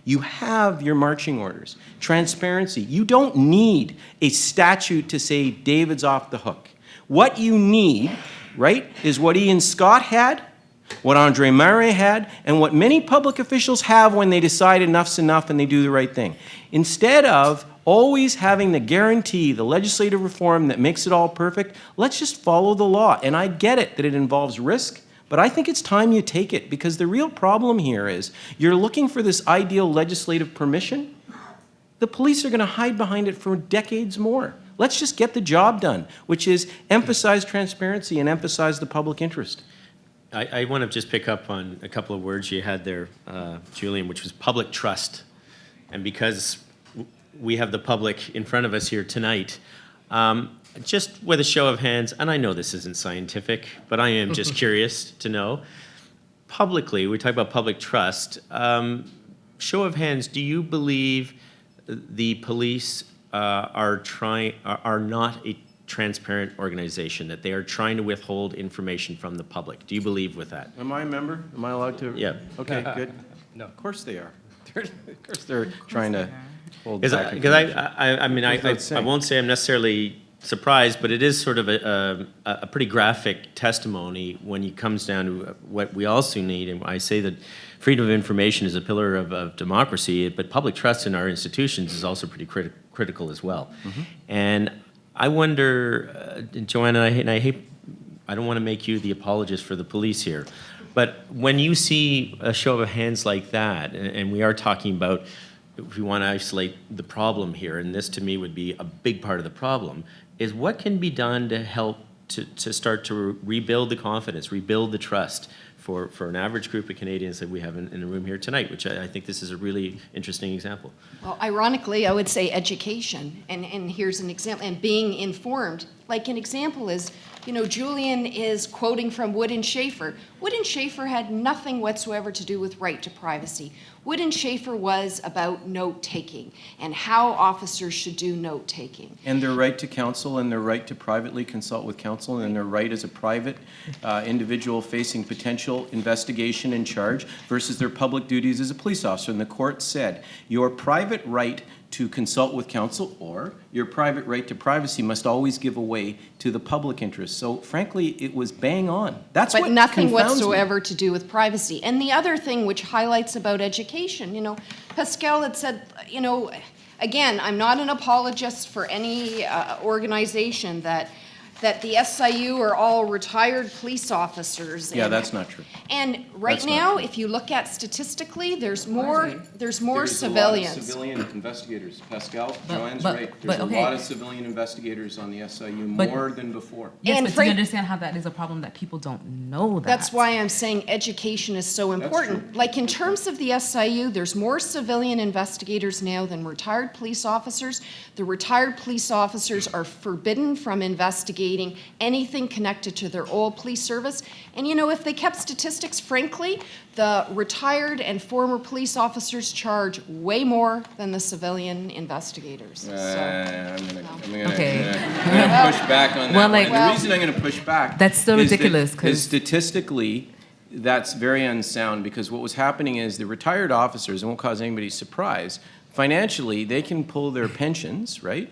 You have your marching orders. Transparency. You don't need a statute to say David's off the hook. What you need, right, is what Ian Scott had, what Andre Murray had, and what many public officials have when they decide enough's enough and they do the right thing. Instead of always having the guarantee, the legislative reform that makes it all perfect, let's just follow the law. And I get it that it involves risk, but I think it's time you take it, because the real problem here is you're looking for this ideal legislative permission. The police are going to hide behind it for decades more. Let's just get the job done, which is emphasize transparency and emphasize the public interest. I want to just pick up on a couple of words you had there, Julian, which was public trust. And because we have the public in front of us here tonight, just with a show of hands, and I know this isn't scientific, but I am just curious to know, publicly, we talk about public trust, show of hands, do you believe the police are not a transparent organization, that they are trying to withhold information from the public? Do you believe with that? Am I a member? Am I allowed to? Yeah. Okay, good. No. Of course they are. Of course they're trying to hold Because back I mean, Goes without I saying. won't say I'm necessarily surprised, but it is sort of a pretty graphic testimony when it comes down to what we also need. And I say that freedom of information is a pillar of democracy, but public trust in our institutions is also pretty critical as well. Mm-hmm. And I wonder, Joanne, and I hate, I don't want to make you the apologist for the police here, but when you see a show of hands like that, and we are talking about, if we want to isolate the problem here, and this to me would be a big part of the problem, is what can be done to help to start to rebuild the confidence, rebuild the trust for an average group of Canadians that we have in the room here tonight, which I think this is a really interesting example. Well, ironically, I would say education, and here's an example, and being informed. Like an example is, you know, Julian is quoting from Wood and Schaefer. Wood and Schaefer had nothing whatsoever to do with right to privacy. Wood and Schaefer was about note-taking and how officers should do note-taking. And their right to counsel and their right to privately consult with counsel and their right as a private individual facing potential investigation and charge versus their public duties as a police officer. And the court said your private right to consult with counsel or your private right to privacy must always give away to the public interest. So frankly, it was bang on. That's what But nothing confounds me. whatsoever to do with privacy. And the other thing which highlights about education, Pascale had said, again, I'm not an apologist for any organization that the SIU are all retired police officers. Yeah, that's not true. And right That's not now, true. if you look at statistically, there's more There's civilians. a lot of civilian investigators. Pascale, Joanne's right. There's a lot of civilian investigators on the SIU, more than before. Yes, And but do Frank- you understand how that is a problem that people don't know that? That's why I'm saying education is so important. true. Like in terms of the SIU, there's more civilian investigators now than retired police officers. The retired police officers are forbidden from investigating anything connected to their old police service. And if they kept statistics, frankly, the retired and former police officers charge way more than the civilian investigators. I'm gonna Okay. push back on that Well, one. like- And the reason I'm gonna push back That's still is that- ridiculous, is 'cause- statistically, that's very unsound because what was happening is the retired officers, and won't cause anybody surprise, financially, they can pull their pensions, right?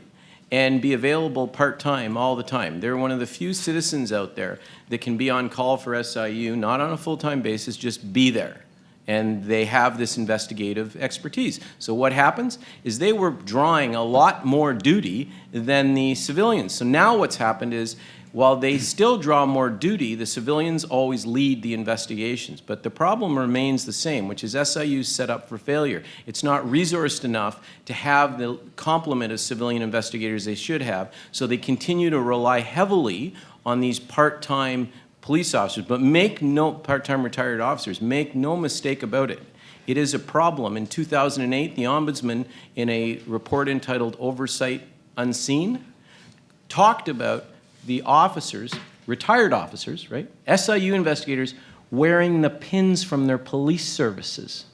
And be available part-time all the time. They're one of the few citizens out there that can be on call for SIU, not on a full-time basis, just be there. And they have this investigative expertise. So what happens is they were drawing a lot more duty than the civilians. So now what's happened is, while they still draw more duty, the civilians always lead the investigations. But the problem remains the same, which is SIU set up for failure. It's not resourced enough to have the complement of civilian investigators they should have, so they continue to rely heavily on these part-time police officers. But part-time retired officers, make no mistake about it. It is a problem. In 2008, the Ombudsman, in a report entitled Oversight Unseen, talked about the officers, retired officers, right, SIU investigators, wearing the pins from their police services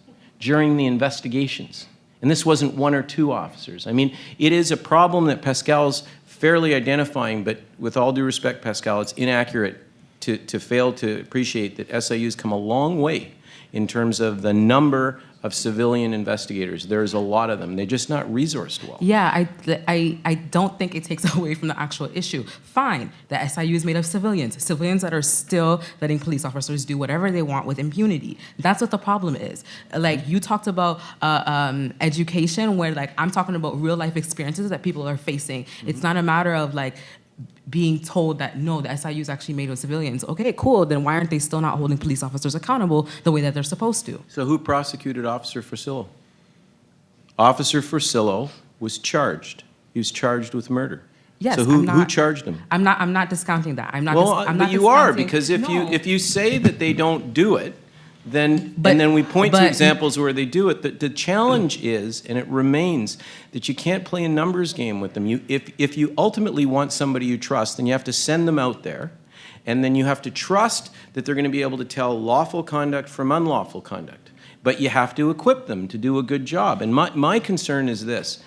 during the investigations. And this wasn't one or two officers. I mean, it is a problem that Pascale's fairly identifying, but with all due respect, Pascale, it's inaccurate to fail to appreciate that SIU's come a long way in terms of the number of civilian investigators. There's a lot of them. They're just not resourced well. Yeah, I don't think it takes away from the actual issue. Fine, the SIU is made of civilians that are still letting police officers do whatever they want with impunity. That's what the problem is. Like, you talked about education, where, like, I'm talking about real life experiences that people are facing. Mm-hmm. It's not a matter of, like, being told that, no, the SIU is actually made of civilians. Okay, cool, then why aren't they still not holding police officers accountable the way that they're supposed to? So who prosecuted Officer Forcillo? Officer Forcillo was charged. He was charged with murder. Yes, so who charged him? I'm not discounting that. I'm not. Well, but you are, because if you say that they don't do it, and then we point to examples where they do it. The challenge is, and it remains, that you can't play a numbers game with them. If you ultimately want somebody you trust, then you have to send them out there, and then you have to trust that they're going to be able to tell lawful conduct from unlawful conduct. But you have to equip them to do a good job. And my concern is this.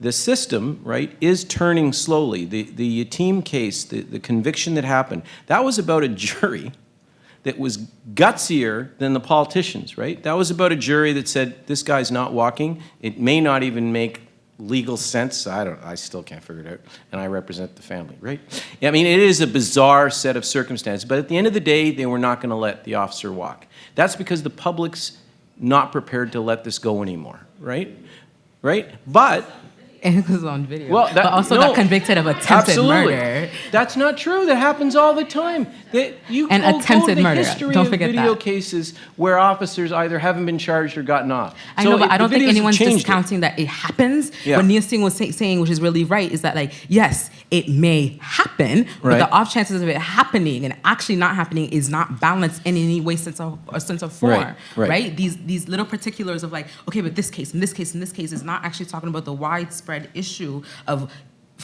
The system, right, is turning slowly. The Yateem case, the conviction that happened, that was about a jury that was gutsier than the politicians, right? That was about a jury that said, this guy's not walking. It may not even make legal sense. I still can't figure it out, and I represent the family, right? I mean, it is a bizarre set of circumstances, but at the end of the day, they were not gonna let the officer walk. That's because the public's not prepared to let this go anymore, right? Right? But And it was on video. well, but also got convicted of attempted murder. That's not true. That happens all the time. You And go attempted to the murder. history Don't of forget video that. cases where officers either haven't been charged or gotten off. I know, but I don't think videos anyone's changed it. discounting that it happens. Yeah. What Neil Singh was saying, which is really right, is that, like, yes, it may happen, but Right. the off chances of it happening and actually not happening is not balanced in any way, sense of form. Right. These little particulars of, like, okay, but this case and this case and this case is not actually talking about the widespread issue of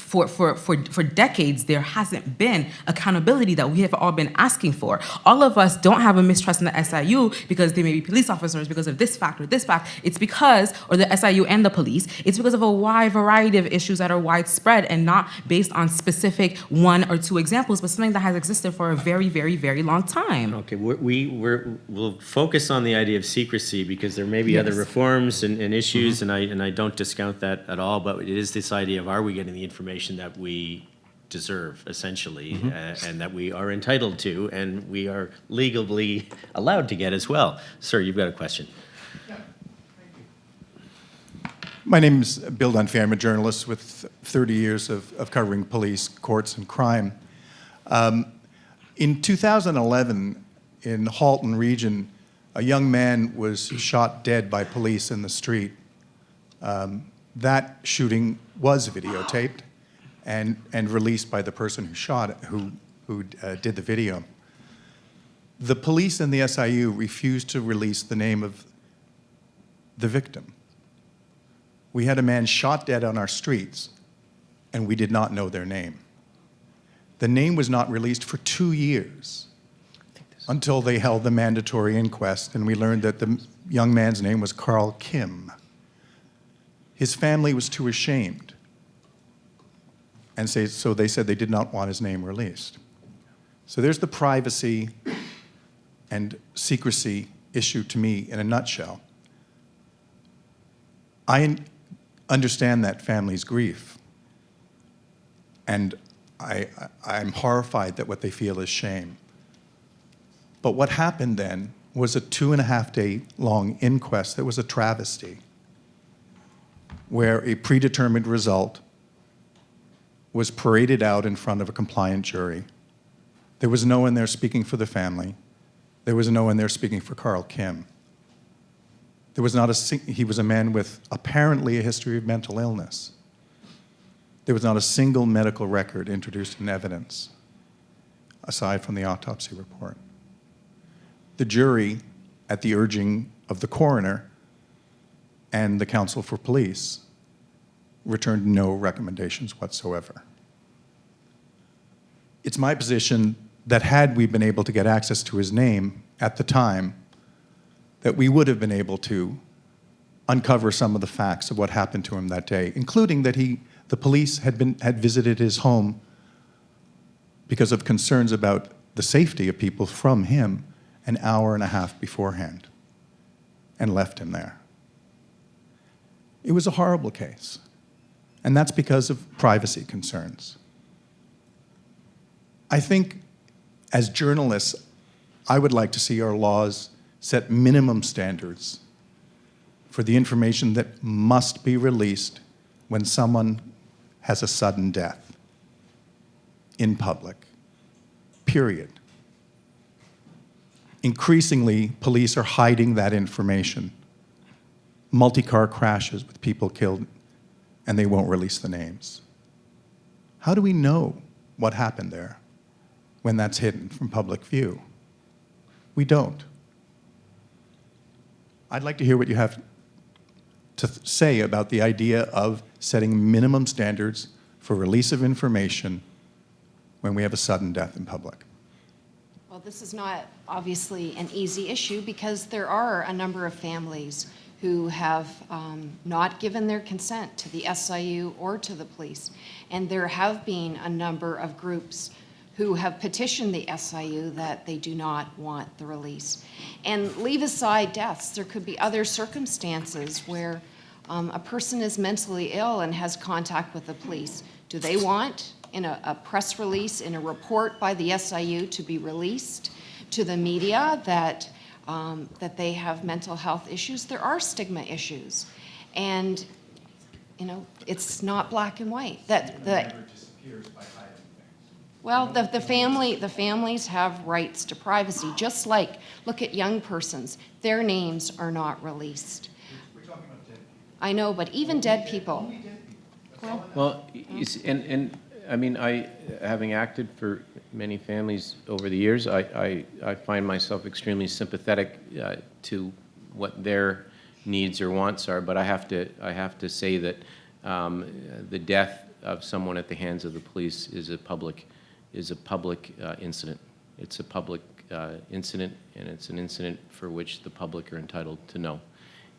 for decades, there hasn't been accountability that we have all been asking for. All of us don't have a mistrust in the SIU because they may be police officers because of this fact or this fact. It's because, or the SIU and the police, it's because of a wide variety of issues that are widespread and not based on specific one or two examples, but something that has existed for a very, very, very long time. Okay, we'll focus on the idea of secrecy because there may be other reforms and issues, and I don't discount that at all, but it is this idea of, are we getting the information that we deserve, essentially, and that we are entitled to, and we are legally allowed to get as well. Sir, you've got a question. My name is Bill Dunphy. I'm a journalist with 30 years of covering police, courts, and crime. In 2011, in Halton region, a young man was shot dead by police in the street. That shooting was videotaped and released by the person who shot it, who did the video. The police and the SIU refused to release the name of the victim. We had a man shot dead on our streets, and we did not know their name. The name was not released for 2 years until they held the mandatory inquest, and we learned that the young man's name was Carl Kim. His family was too ashamed, and so they said they did not want his name released. So there's the privacy and secrecy issue to me in a nutshell. I understand that family's grief, and I'm horrified that what they feel is shame. But what happened then was a 2.5-day long inquest that was a travesty, where a predetermined result was paraded out in front of a compliant jury. There was no one there speaking for the family. There was no one there speaking for Carl Kim. There was not he was a man with apparently a history of mental illness. There was not a single medical record introduced in evidence, aside from the autopsy report. The jury, at the urging of the coroner and the counsel for police, returned no recommendations whatsoever. It's my position that had we been able to get access to his name at the time, that we would have been able to uncover some of the facts of what happened to him that day, including that the police had visited his home because of concerns about the safety of people from him an hour and a half beforehand and left him there. It was a horrible case, and that's because of privacy concerns. I think as journalists, I would like to see our laws set minimum standards for the information that must be released when someone has a sudden death in public, period. Increasingly, police are hiding that information. Multi-car crashes with people killed, and they won't release the names. How do we know what happened there when that's hidden from public view? We don't. I'd like to hear what you have to say about the idea of setting minimum standards for release of information when we have a sudden death in public. Well, this is not obviously an easy issue because there are a number of families who have not given their consent to the SIU or to the police. And there have been a number of groups who have petitioned the SIU that they do not want the release. And leave aside deaths, there could be other circumstances where a person is mentally ill and has contact with the police. Do they want, in a press release, in a report by the SIU, to be released to the media that they have mental health issues? There are stigma issues. And, you know, it's not black and white. Well, the families have rights to privacy, just like, look at young persons. Their names are not released. We're talking about dead people. I know, but even dead people. Well, and I mean, having acted for many families over the years, I find myself extremely sympathetic to what their needs or wants are, but I have to say that the death of someone at the hands of the police is a public incident. It's a public incident, and it's an incident for which the public are entitled to know.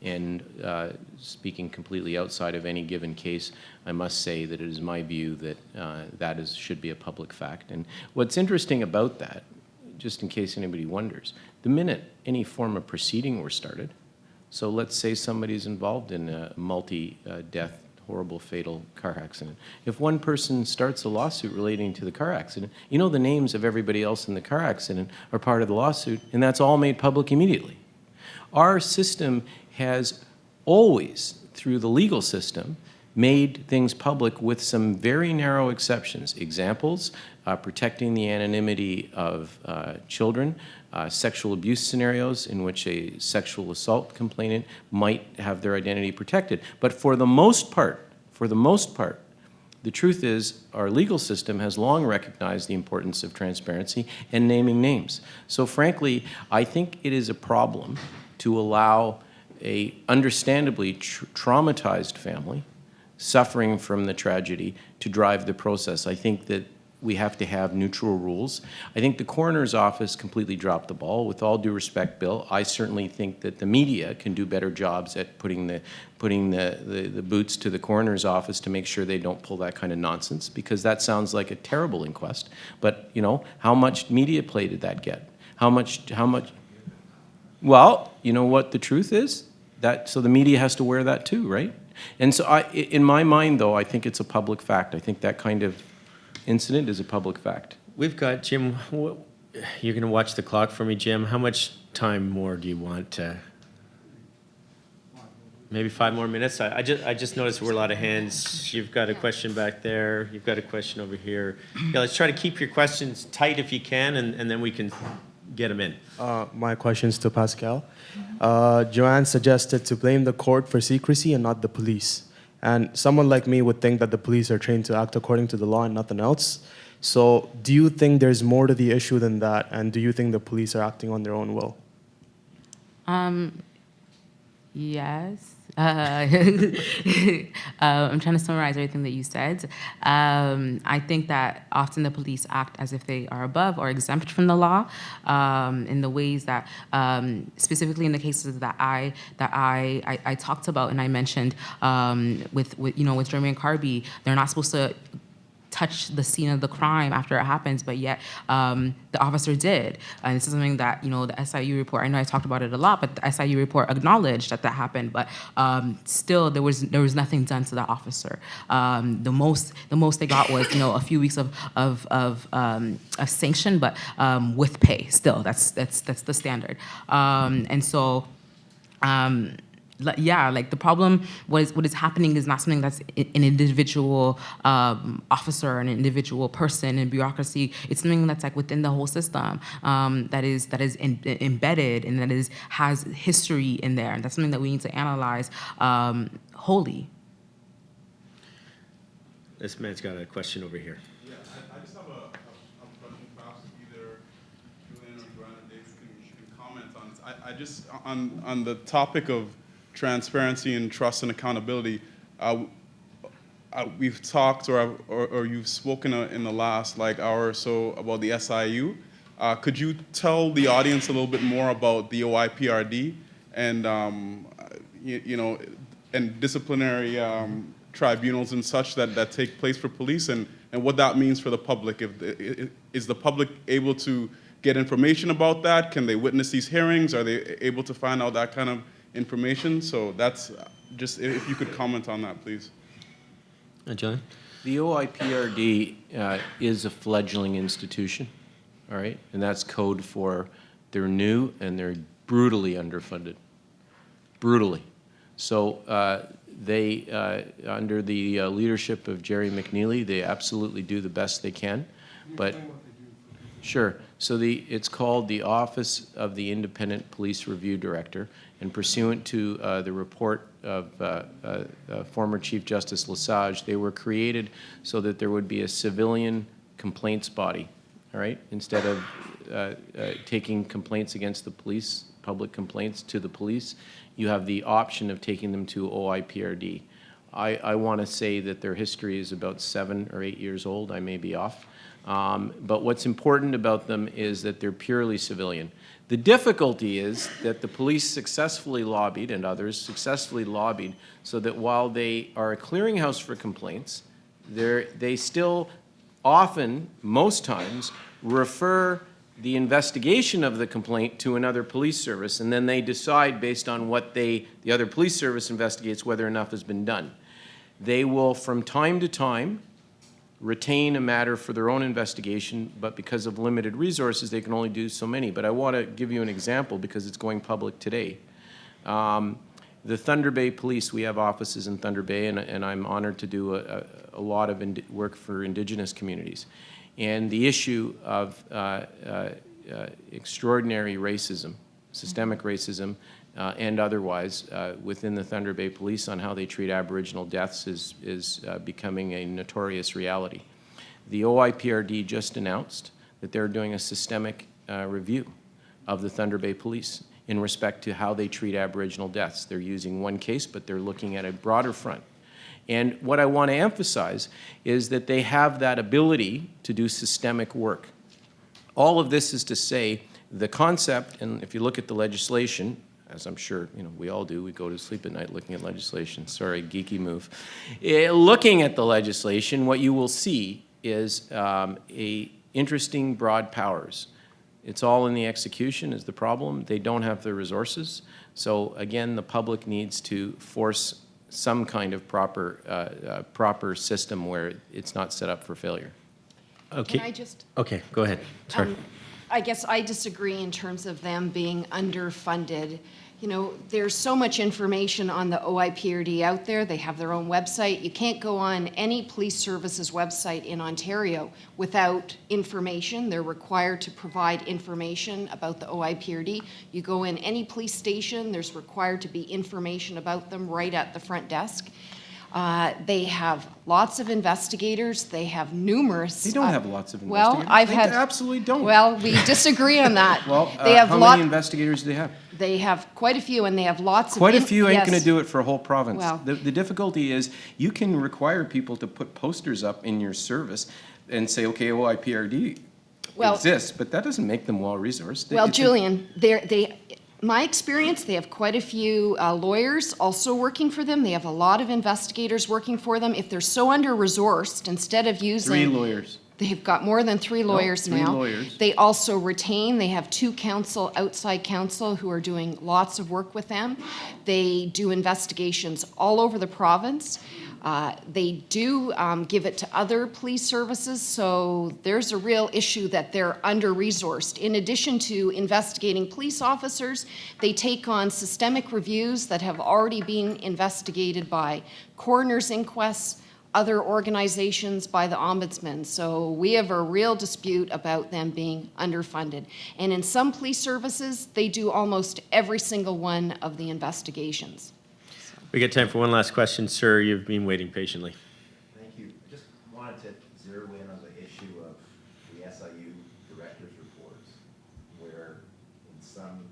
And speaking completely outside of any given case, I must say that it is my view that should be a public fact. And what's interesting about that, just in case anybody wonders, the minute any form of proceeding were started, so let's say somebody's involved in a multi-death, horrible, fatal car accident. If one person starts a lawsuit relating to the car accident, you know the names of everybody else in the car accident are part of the lawsuit, and that's all made public immediately. Our system has always, through the legal system, made things public with some very narrow exceptions. Examples, protecting the anonymity of children, sexual abuse scenarios in which a sexual assault complainant might have their identity protected. But for the most part, the truth is our legal system has long recognized the importance of transparency and naming names. So frankly, I think it is a problem to allow a understandably traumatized family suffering from the tragedy to drive the process. I think that we have to have neutral rules. I think the coroner's office completely dropped the ball. With all due respect, Bill, I certainly think that the media can do better jobs at putting the boots to the coroner's office to make sure they don't pull that kind of nonsense, because that sounds like a terrible inquest. But, you know, how much media play did that get? How much? Well, you know what the truth is? So the media has to wear that too, right? And so in my mind, though, I think it's a public fact. I think that kind of incident is a public fact. We've got, Jim, you're going to watch the clock for me, Jim. How much time more do you want? Maybe 5 more minutes? I just noticed we're a lot of hands. You've got a question back there. You've got a question over here. Yeah, let's try to keep your questions tight if you can, and then we can get them in. My question's to Pascale. Joanne suggested to blame the court for secrecy and not the police. And someone like me would think that the police are trained to act according to the law and nothing else. So do you think there's more to the issue than that? And do you think the police are acting on their own will? Yes. I'm trying to summarize everything that you said. I think that often the police act as if they are above or exempt from the law, in the ways that, specifically in the cases that I talked about and I mentioned, with Jeremy and Carby, they're not supposed to touch the scene of the crime after it happens, but yet the officer did. And this is something that, the SIU report, I know I talked about it a lot, but the SIU report acknowledged that happened, but still there was nothing done to the officer. The most they got was, a few weeks of a sanction, but with pay still. That's the standard. And so, the problem, what is happening is not something that's an individual officer, an individual person in bureaucracy. It's something that's like within the whole system, that is embedded and that has history in there, and that's something that we need to analyze wholly. This man's got a question over here. Yeah, I just have a question. Perhaps either Julian or Joanne or Dave can comment on this. I just on the topic of transparency and trust and accountability, we've talked or you've spoken in the last hour or so about the SIU. Could you tell the audience a little bit more about the OIPRD and and disciplinary tribunals and such that take place for police, and what that means for the public? Is the public able to get information about that? Can they witness these hearings? Are they able to find out that kind of information? So that's just, if you could comment on that, please. Julian? The OIPRD is a fledgling institution, all right? And that's code for they're new and they're brutally underfunded. Brutally. So they, under the leadership of Jerry McNeely, they absolutely do the best they can. But sure. So it's called the Office of the Independent Police Review Director, and pursuant to the report of former Chief Justice Lesage, they were created so that there would be a civilian complaints body, all right? Instead of taking complaints against the police, public complaints to the police, you have the option of taking them to OIPRD. I want to say that their history is about 7 or 8 years old. I may be off. But what's important about them is that they're purely civilian. The difficulty is that the police successfully lobbied, and others successfully lobbied, so that while they are a clearinghouse for complaints, they still often, most times, refer the investigation of the complaint to another police service, and then they decide based on what the other police service investigates whether enough has been done. They will, from time to time, retain a matter for their own investigation, but because of limited resources, they can only do so many. But I want to give you an example because it's going public today. The Thunder Bay Police, we have offices in Thunder Bay, and I'm honored to do a lot of work for Indigenous communities. And the issue of extraordinary racism, systemic racism, and otherwise within the Thunder Bay Police on how they treat Aboriginal deaths is becoming a notorious reality. The OIPRD just announced that they're doing a systemic review of the Thunder Bay Police in respect to how they treat Aboriginal deaths. They're using one case, but they're looking at a broader front. And what I want to emphasize is that they have that ability to do systemic work. All of this is to say the concept, and if you look at the legislation, as I'm sure we all do, we go to sleep at night looking at legislation. Sorry, geeky move. Looking at the legislation, what you will see is interesting broad powers. It's all in the execution is the problem. They don't have the resources. So again, the public needs to force some kind of proper system where it's not set up for failure. Okay. Can I just? Okay, go ahead. Sorry. I guess I disagree in terms of them being underfunded. There's so much information on the OIPRD out there. They have their own website. You can't go on any police services website in Ontario without information. They're required to provide information about the OIPRD. You go in any police station, there's required to be information about them right at the front desk. They have lots of investigators. They have numerous. They don't have lots of investigators. Well, They absolutely don't. Well, we disagree on that. Well, they have how many investigators do they have? They have quite a few, and they have lots of. Quite a few ain't yes. going to do it for a whole province. Well, the difficulty is you can require people to put posters up in your service and say, okay, OIPRD exists, but that doesn't make them well-resourced. Well, Julian, my experience, they have quite a few lawyers also working for them. They have a lot of investigators working for them. If they're so under-resourced, instead of using... 3 lawyers. They've got more than 3 lawyers now. 3 lawyers. They also retain, they have 2 outside counsel who are doing lots of work with them. They do investigations all over the province. They do give it to other police services, so there's a real issue that they're under-resourced. In addition to investigating police officers, they take on systemic reviews that have already been investigated by coroner's inquests, other organizations, by the ombudsman. So we have a real dispute about them being underfunded. And in some police services, they do almost every single one of the investigations. We got time for one last question, sir. You've been waiting patiently. Thank you. Just wanted to zero in on the issue of the SIU director's reports, where in some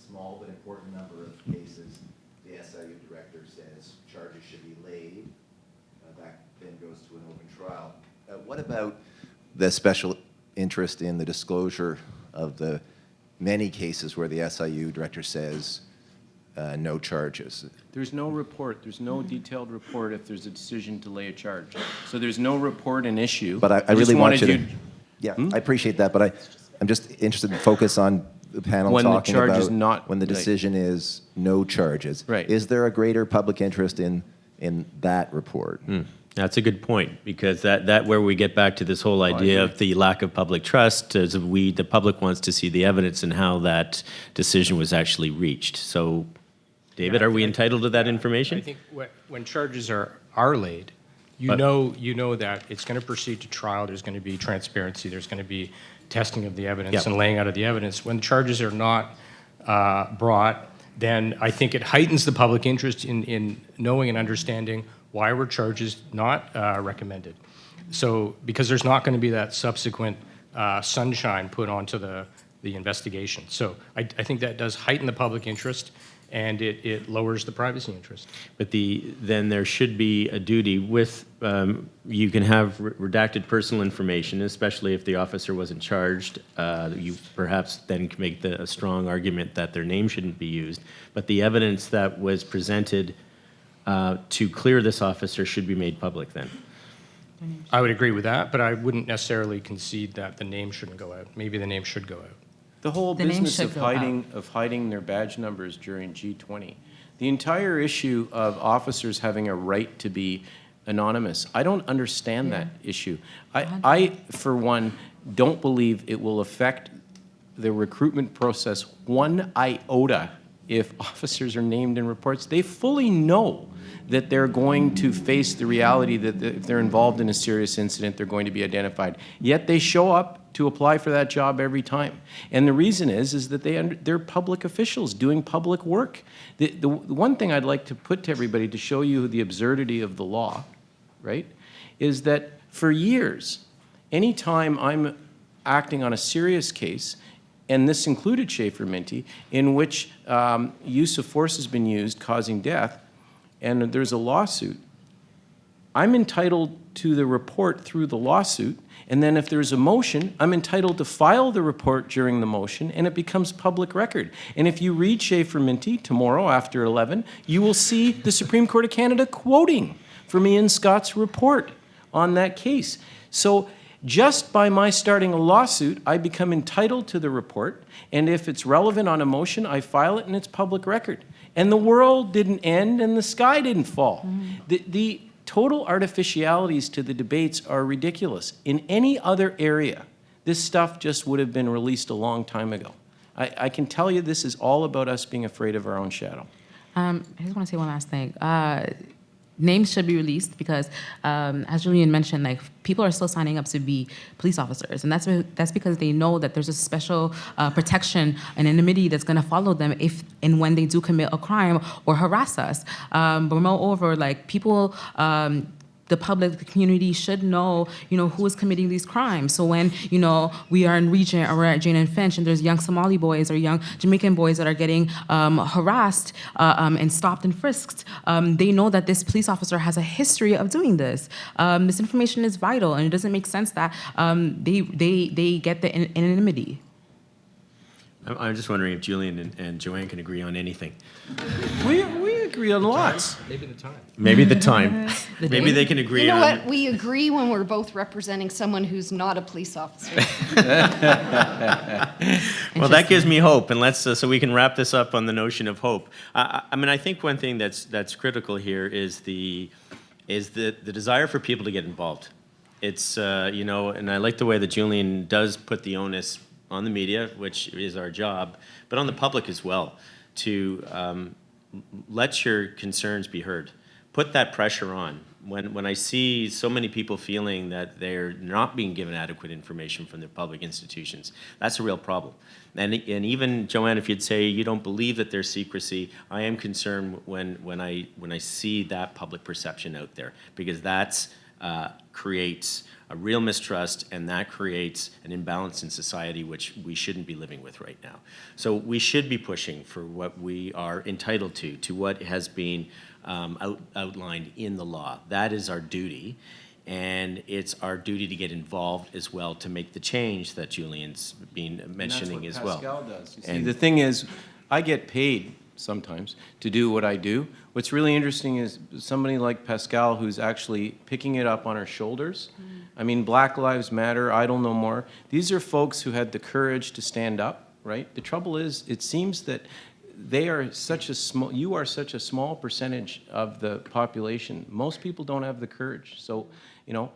small but important number of cases, the SIU director says charges should be laid. That then goes to an open trial. What about the special interest in the disclosure of the many cases where the SIU director says no charges? There's no report. There's no detailed report if there's a decision to lay a charge. So there's no report and issue. But I really want you to... Yeah, Hmm? I appreciate that, but I'm just interested in focus on the panel When the talking charge about is not when the laid. decision is no charges. Right. Is there a greater public interest in that report? That's a good point, because that where we get back to this whole idea of the lack of public trust, as the public wants to see the evidence and how that decision was actually reached. So, David, are we entitled to that information? I think when charges are laid, you know that it's going to proceed to trial. There's going to be transparency. There's going to be testing of the evidence and laying out of the evidence. When charges are not brought, then I think it heightens the public interest in knowing and understanding why were charges not recommended. So because there's not going to be that subsequent sunshine put onto the investigation. So I think that does heighten the public interest. and it lowers the privacy interest. But then there should be a duty with, you can have redacted personal information, especially if the officer wasn't charged. You perhaps then can make a strong argument that their name shouldn't be used. But the evidence that was presented to clear this officer should be made public then. I would agree with that, but I wouldn't necessarily concede that the name shouldn't go out. Maybe the name should go out. The whole The name business should of go out. hiding their badge numbers during G20, the entire issue of officers having a right to be anonymous, I don't understand that issue. I, for one, don't believe it will affect the recruitment process one iota if officers are named in reports. They fully know that they're going to face the reality that if they're involved in a serious incident, they're going to be identified. Yet they show up to apply for that job every time. And the reason is that they're public officials doing public work. The one thing I'd like to put to everybody to show you the absurdity of the law, right, is that for years, anytime I'm acting on a serious case, and this included Schaefer Minty, in which use of force has been used causing death, and there's a lawsuit, I'm entitled to the report through the lawsuit, and then if there's a motion, I'm entitled to file the report during the motion, and it becomes public record. And if you read Schaefer Minty tomorrow after 11, you will see the Supreme Court of Canada quoting from Ian Scott's report on that case. So just by my starting a lawsuit, I become entitled to the report, and if it's relevant on a motion, I file it and it's public record. And the world didn't end and the sky didn't fall. The total artificialities to the debates are ridiculous. In any other area, this stuff just would have been released a long time ago. I can tell you this is all about us being afraid of our own shadow. I just want to say one last thing. Names should be released because, as Julian mentioned, like people are still signing up to be police officers, and that's because they know that there's a special protection and anonymity that's going to follow them if and when they do commit a crime or harass us. But moreover, like people. The public, the community should know, who is committing these crimes. So when, we are in Regent or we're at Jane and Finch and there's young Somali boys or young Jamaican boys that are getting harassed and stopped and frisked, they know that this police officer has a history of doing this. This information is vital, and it doesn't make sense that they get the anonymity. I'm just wondering if Julian and Joanne can agree on anything. We agree on lots. Maybe the time. Maybe the time. Maybe they can agree You know on. what? We agree when we're both representing someone who's not a police officer. Well, that gives me hope, and let's so we can wrap this up on the notion of hope. I mean, I think one thing that's critical here is the desire for people to get involved. It's and I like the way that Julian does put the onus on the media, which is our job, but on the public as well, to let your concerns be heard. Put that pressure on. When I see so many people feeling that they're not being given adequate information from their public institutions, that's a real problem. And even, Joanne, if you'd say you don't believe that there's secrecy, I am concerned when I see that public perception out there, because that's creates a real mistrust, and that creates an imbalance in society which we shouldn't be living with right now. So we should be pushing for what we are entitled to what has been outlined in the law. That is our duty, and it's our duty to get involved as well to make the change that Julian's been mentioning as well. Pascale does. You see, the thing is, I get paid sometimes to do what I do. What's really interesting is somebody like Pascale who's actually picking it up on her shoulders. I mean, Black Lives Matter, Idle No More. These are folks who had the courage to stand up, right? The trouble is, it seems that you are such a small percentage of the population. Most people don't have the courage. So,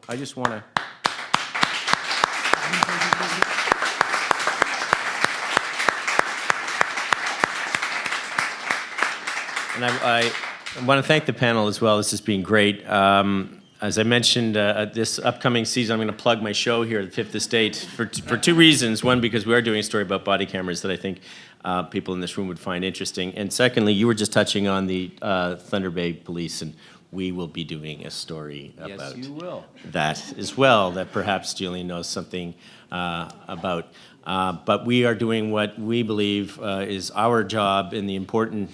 I just want to. And I want to thank the panel as well. This has been great. As I mentioned, this upcoming season, I'm going to plug my show here at the Fifth Estate for two reasons. One, because we are doing a story about body cameras that I think people in this room would find interesting. And secondly, you were just touching on the Thunder Bay Police and we will be doing a story Yes, about you will. that as well, that perhaps Julian knows something about. But we are doing what we believe is our job in the important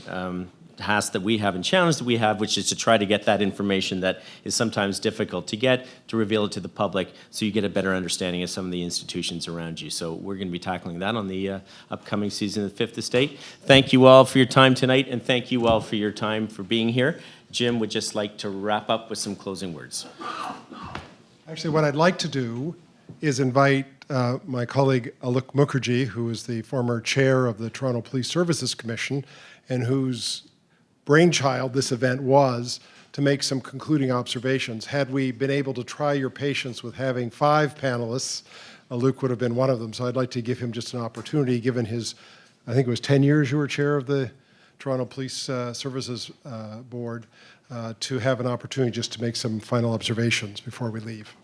task that we have and challenge that we have, which is to try to get that information that is sometimes difficult to get, to reveal it to the public so you get a better understanding of some of the institutions around you. So we're going to be tackling that on the upcoming season of the Fifth Estate. Thank you all for your time tonight, and thank you all for your time for being here. Jim would just like to wrap up with some closing words. Actually, what I'd like to do is invite my colleague Alok Mukherjee, who is the former chair of the Toronto Police Services Commission and whose brainchild this event was, to make some concluding observations. Had we been able to try your patience with having 5 panelists, Alok would have been one of them. So I'd like to give him just an opportunity, given his, I think it was 10 years you were chair of the Toronto Police Services Board, to have an opportunity just to make some final observations before we leave.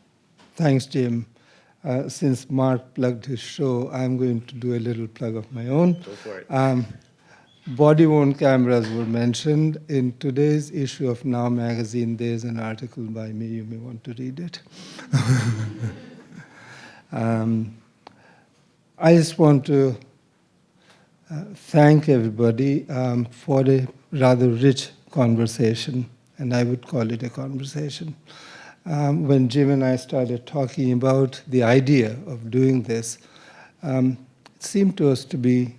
Thanks, Jim. Since Mark plugged his show, I'm going to do a little plug of my own. Go for it. Body-worn cameras were mentioned. In today's issue of Now magazine, there's an article by me. You may want to read it. I just want to thank everybody for a rather rich conversation, and I would call it a conversation. When Jim and I started talking about the idea of doing this, it seemed to us to be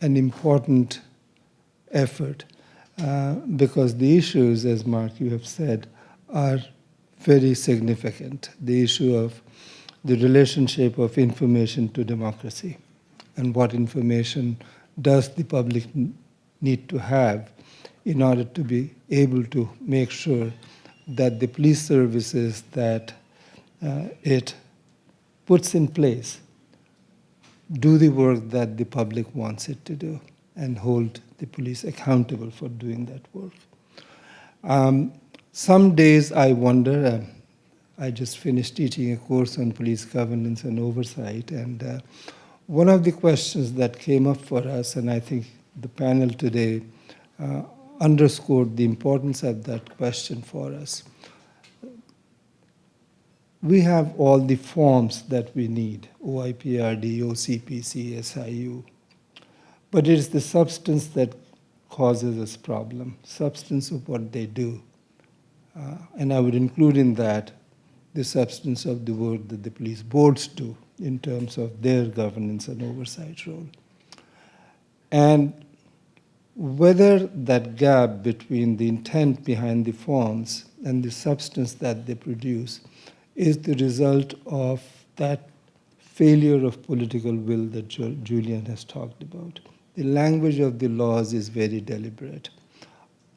an important effort because the issues, as Mark, you have said, are very significant. The issue of the relationship of information to democracy and what information does the public need to have in order to be able to make sure that the police services that it puts in place do the work that the public wants it to do and hold the police accountable for doing that work. Some days I wonder, I just finished teaching a course on police governance and oversight, and one of the questions that came up for us, and I think the panel today underscored the importance of that question for us. We have all the forms that we need, OIPRD, OCPC, SIU, but it is the substance that causes us problem, substance of what they do. And I would include in that the substance of the work that the police boards do in terms of their governance and oversight role. And whether that gap between the intent behind the forms and the substance that they produce is the result of that failure of political will that Julian has talked about. The language of the laws is very deliberate.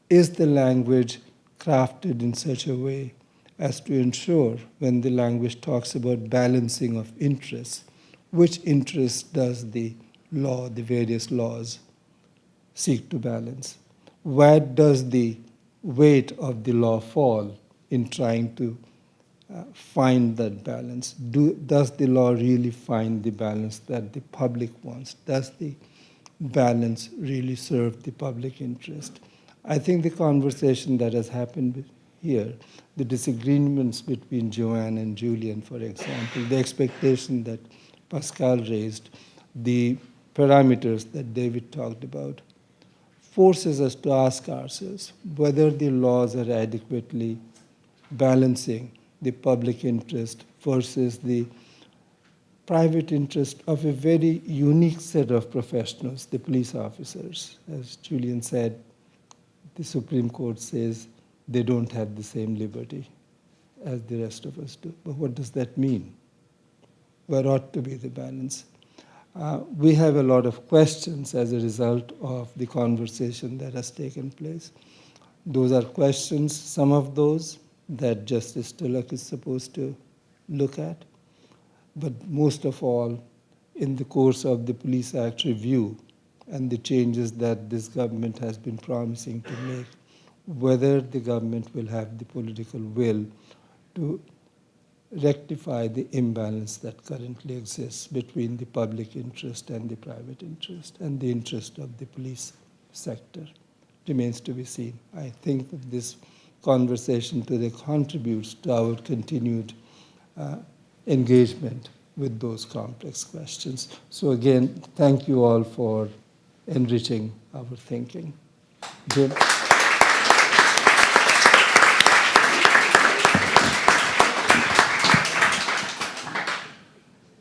Is the language crafted in such a way as to ensure, when the language talks about balancing of interests, which interests does the law, the various laws, seek to balance? Where does the weight of the law fall in trying to find that balance? Does the law really find the balance that the public wants? Does the balance really serve the public interest? I think the conversation that has happened here, the disagreements between Joanne and Julian, for example, the expectation that Pascale raised, the parameters that David talked about, forces us to ask ourselves whether the laws are adequately balancing the public interest versus the private interest of a very unique set of professionals, the police officers. As Julian said, the Supreme Court says they don't have the same liberty as the rest of us do. But what does that mean? Where ought to be the balance? We have a lot of questions as a result of the conversation that has taken place. Those are questions, some of those that Justice Tilak is supposed to look at. But most of all, in the course of the Police Act review and the changes that this government has been promising to make, whether the government will have the political will to rectify the imbalance that currently exists between the public interest and the private interest and the interest of the police sector remains to be seen. I think that this conversation today contributes to our continued engagement with those complex questions. So again, thank you all for enriching our thinking. Jim?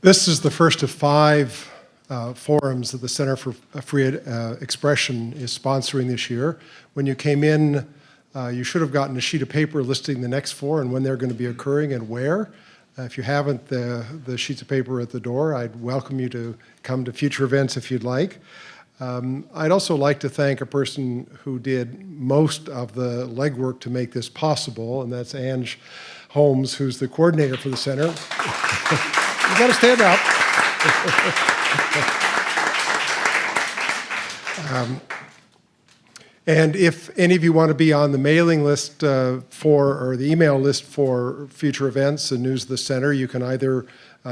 This is the first of 5 forums that the Center for Free Expression is sponsoring this year. When you came in, you should have gotten a sheet of paper listing the next 4 and when they're going to be occurring and where. If you haven't, the sheets of paper at the door, I'd welcome you to come to future events if you'd like. I'd also like to thank a person who did most of the legwork to make this possible, and that's Ange Holmes, who's the coordinator for the center. You got to stand up. And if any of you want to be on the mailing list or the email list for future events and news of the center, you can either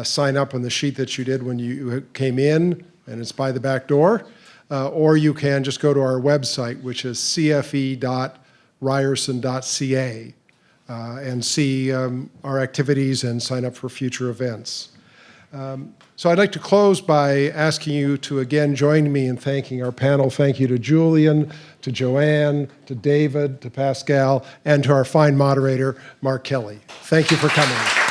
sign up on the sheet that you did when you came in, and it's by the back door, or you can just go to our website, which is cfe.ryerson.ca, and see our activities and sign up for future events. So I'd like to close by asking you to again join me in thanking our panel. Thank you to Julian, to Joanne, to David, to Pascale, and to our fine moderator, Mark Kelley. Thank you for coming.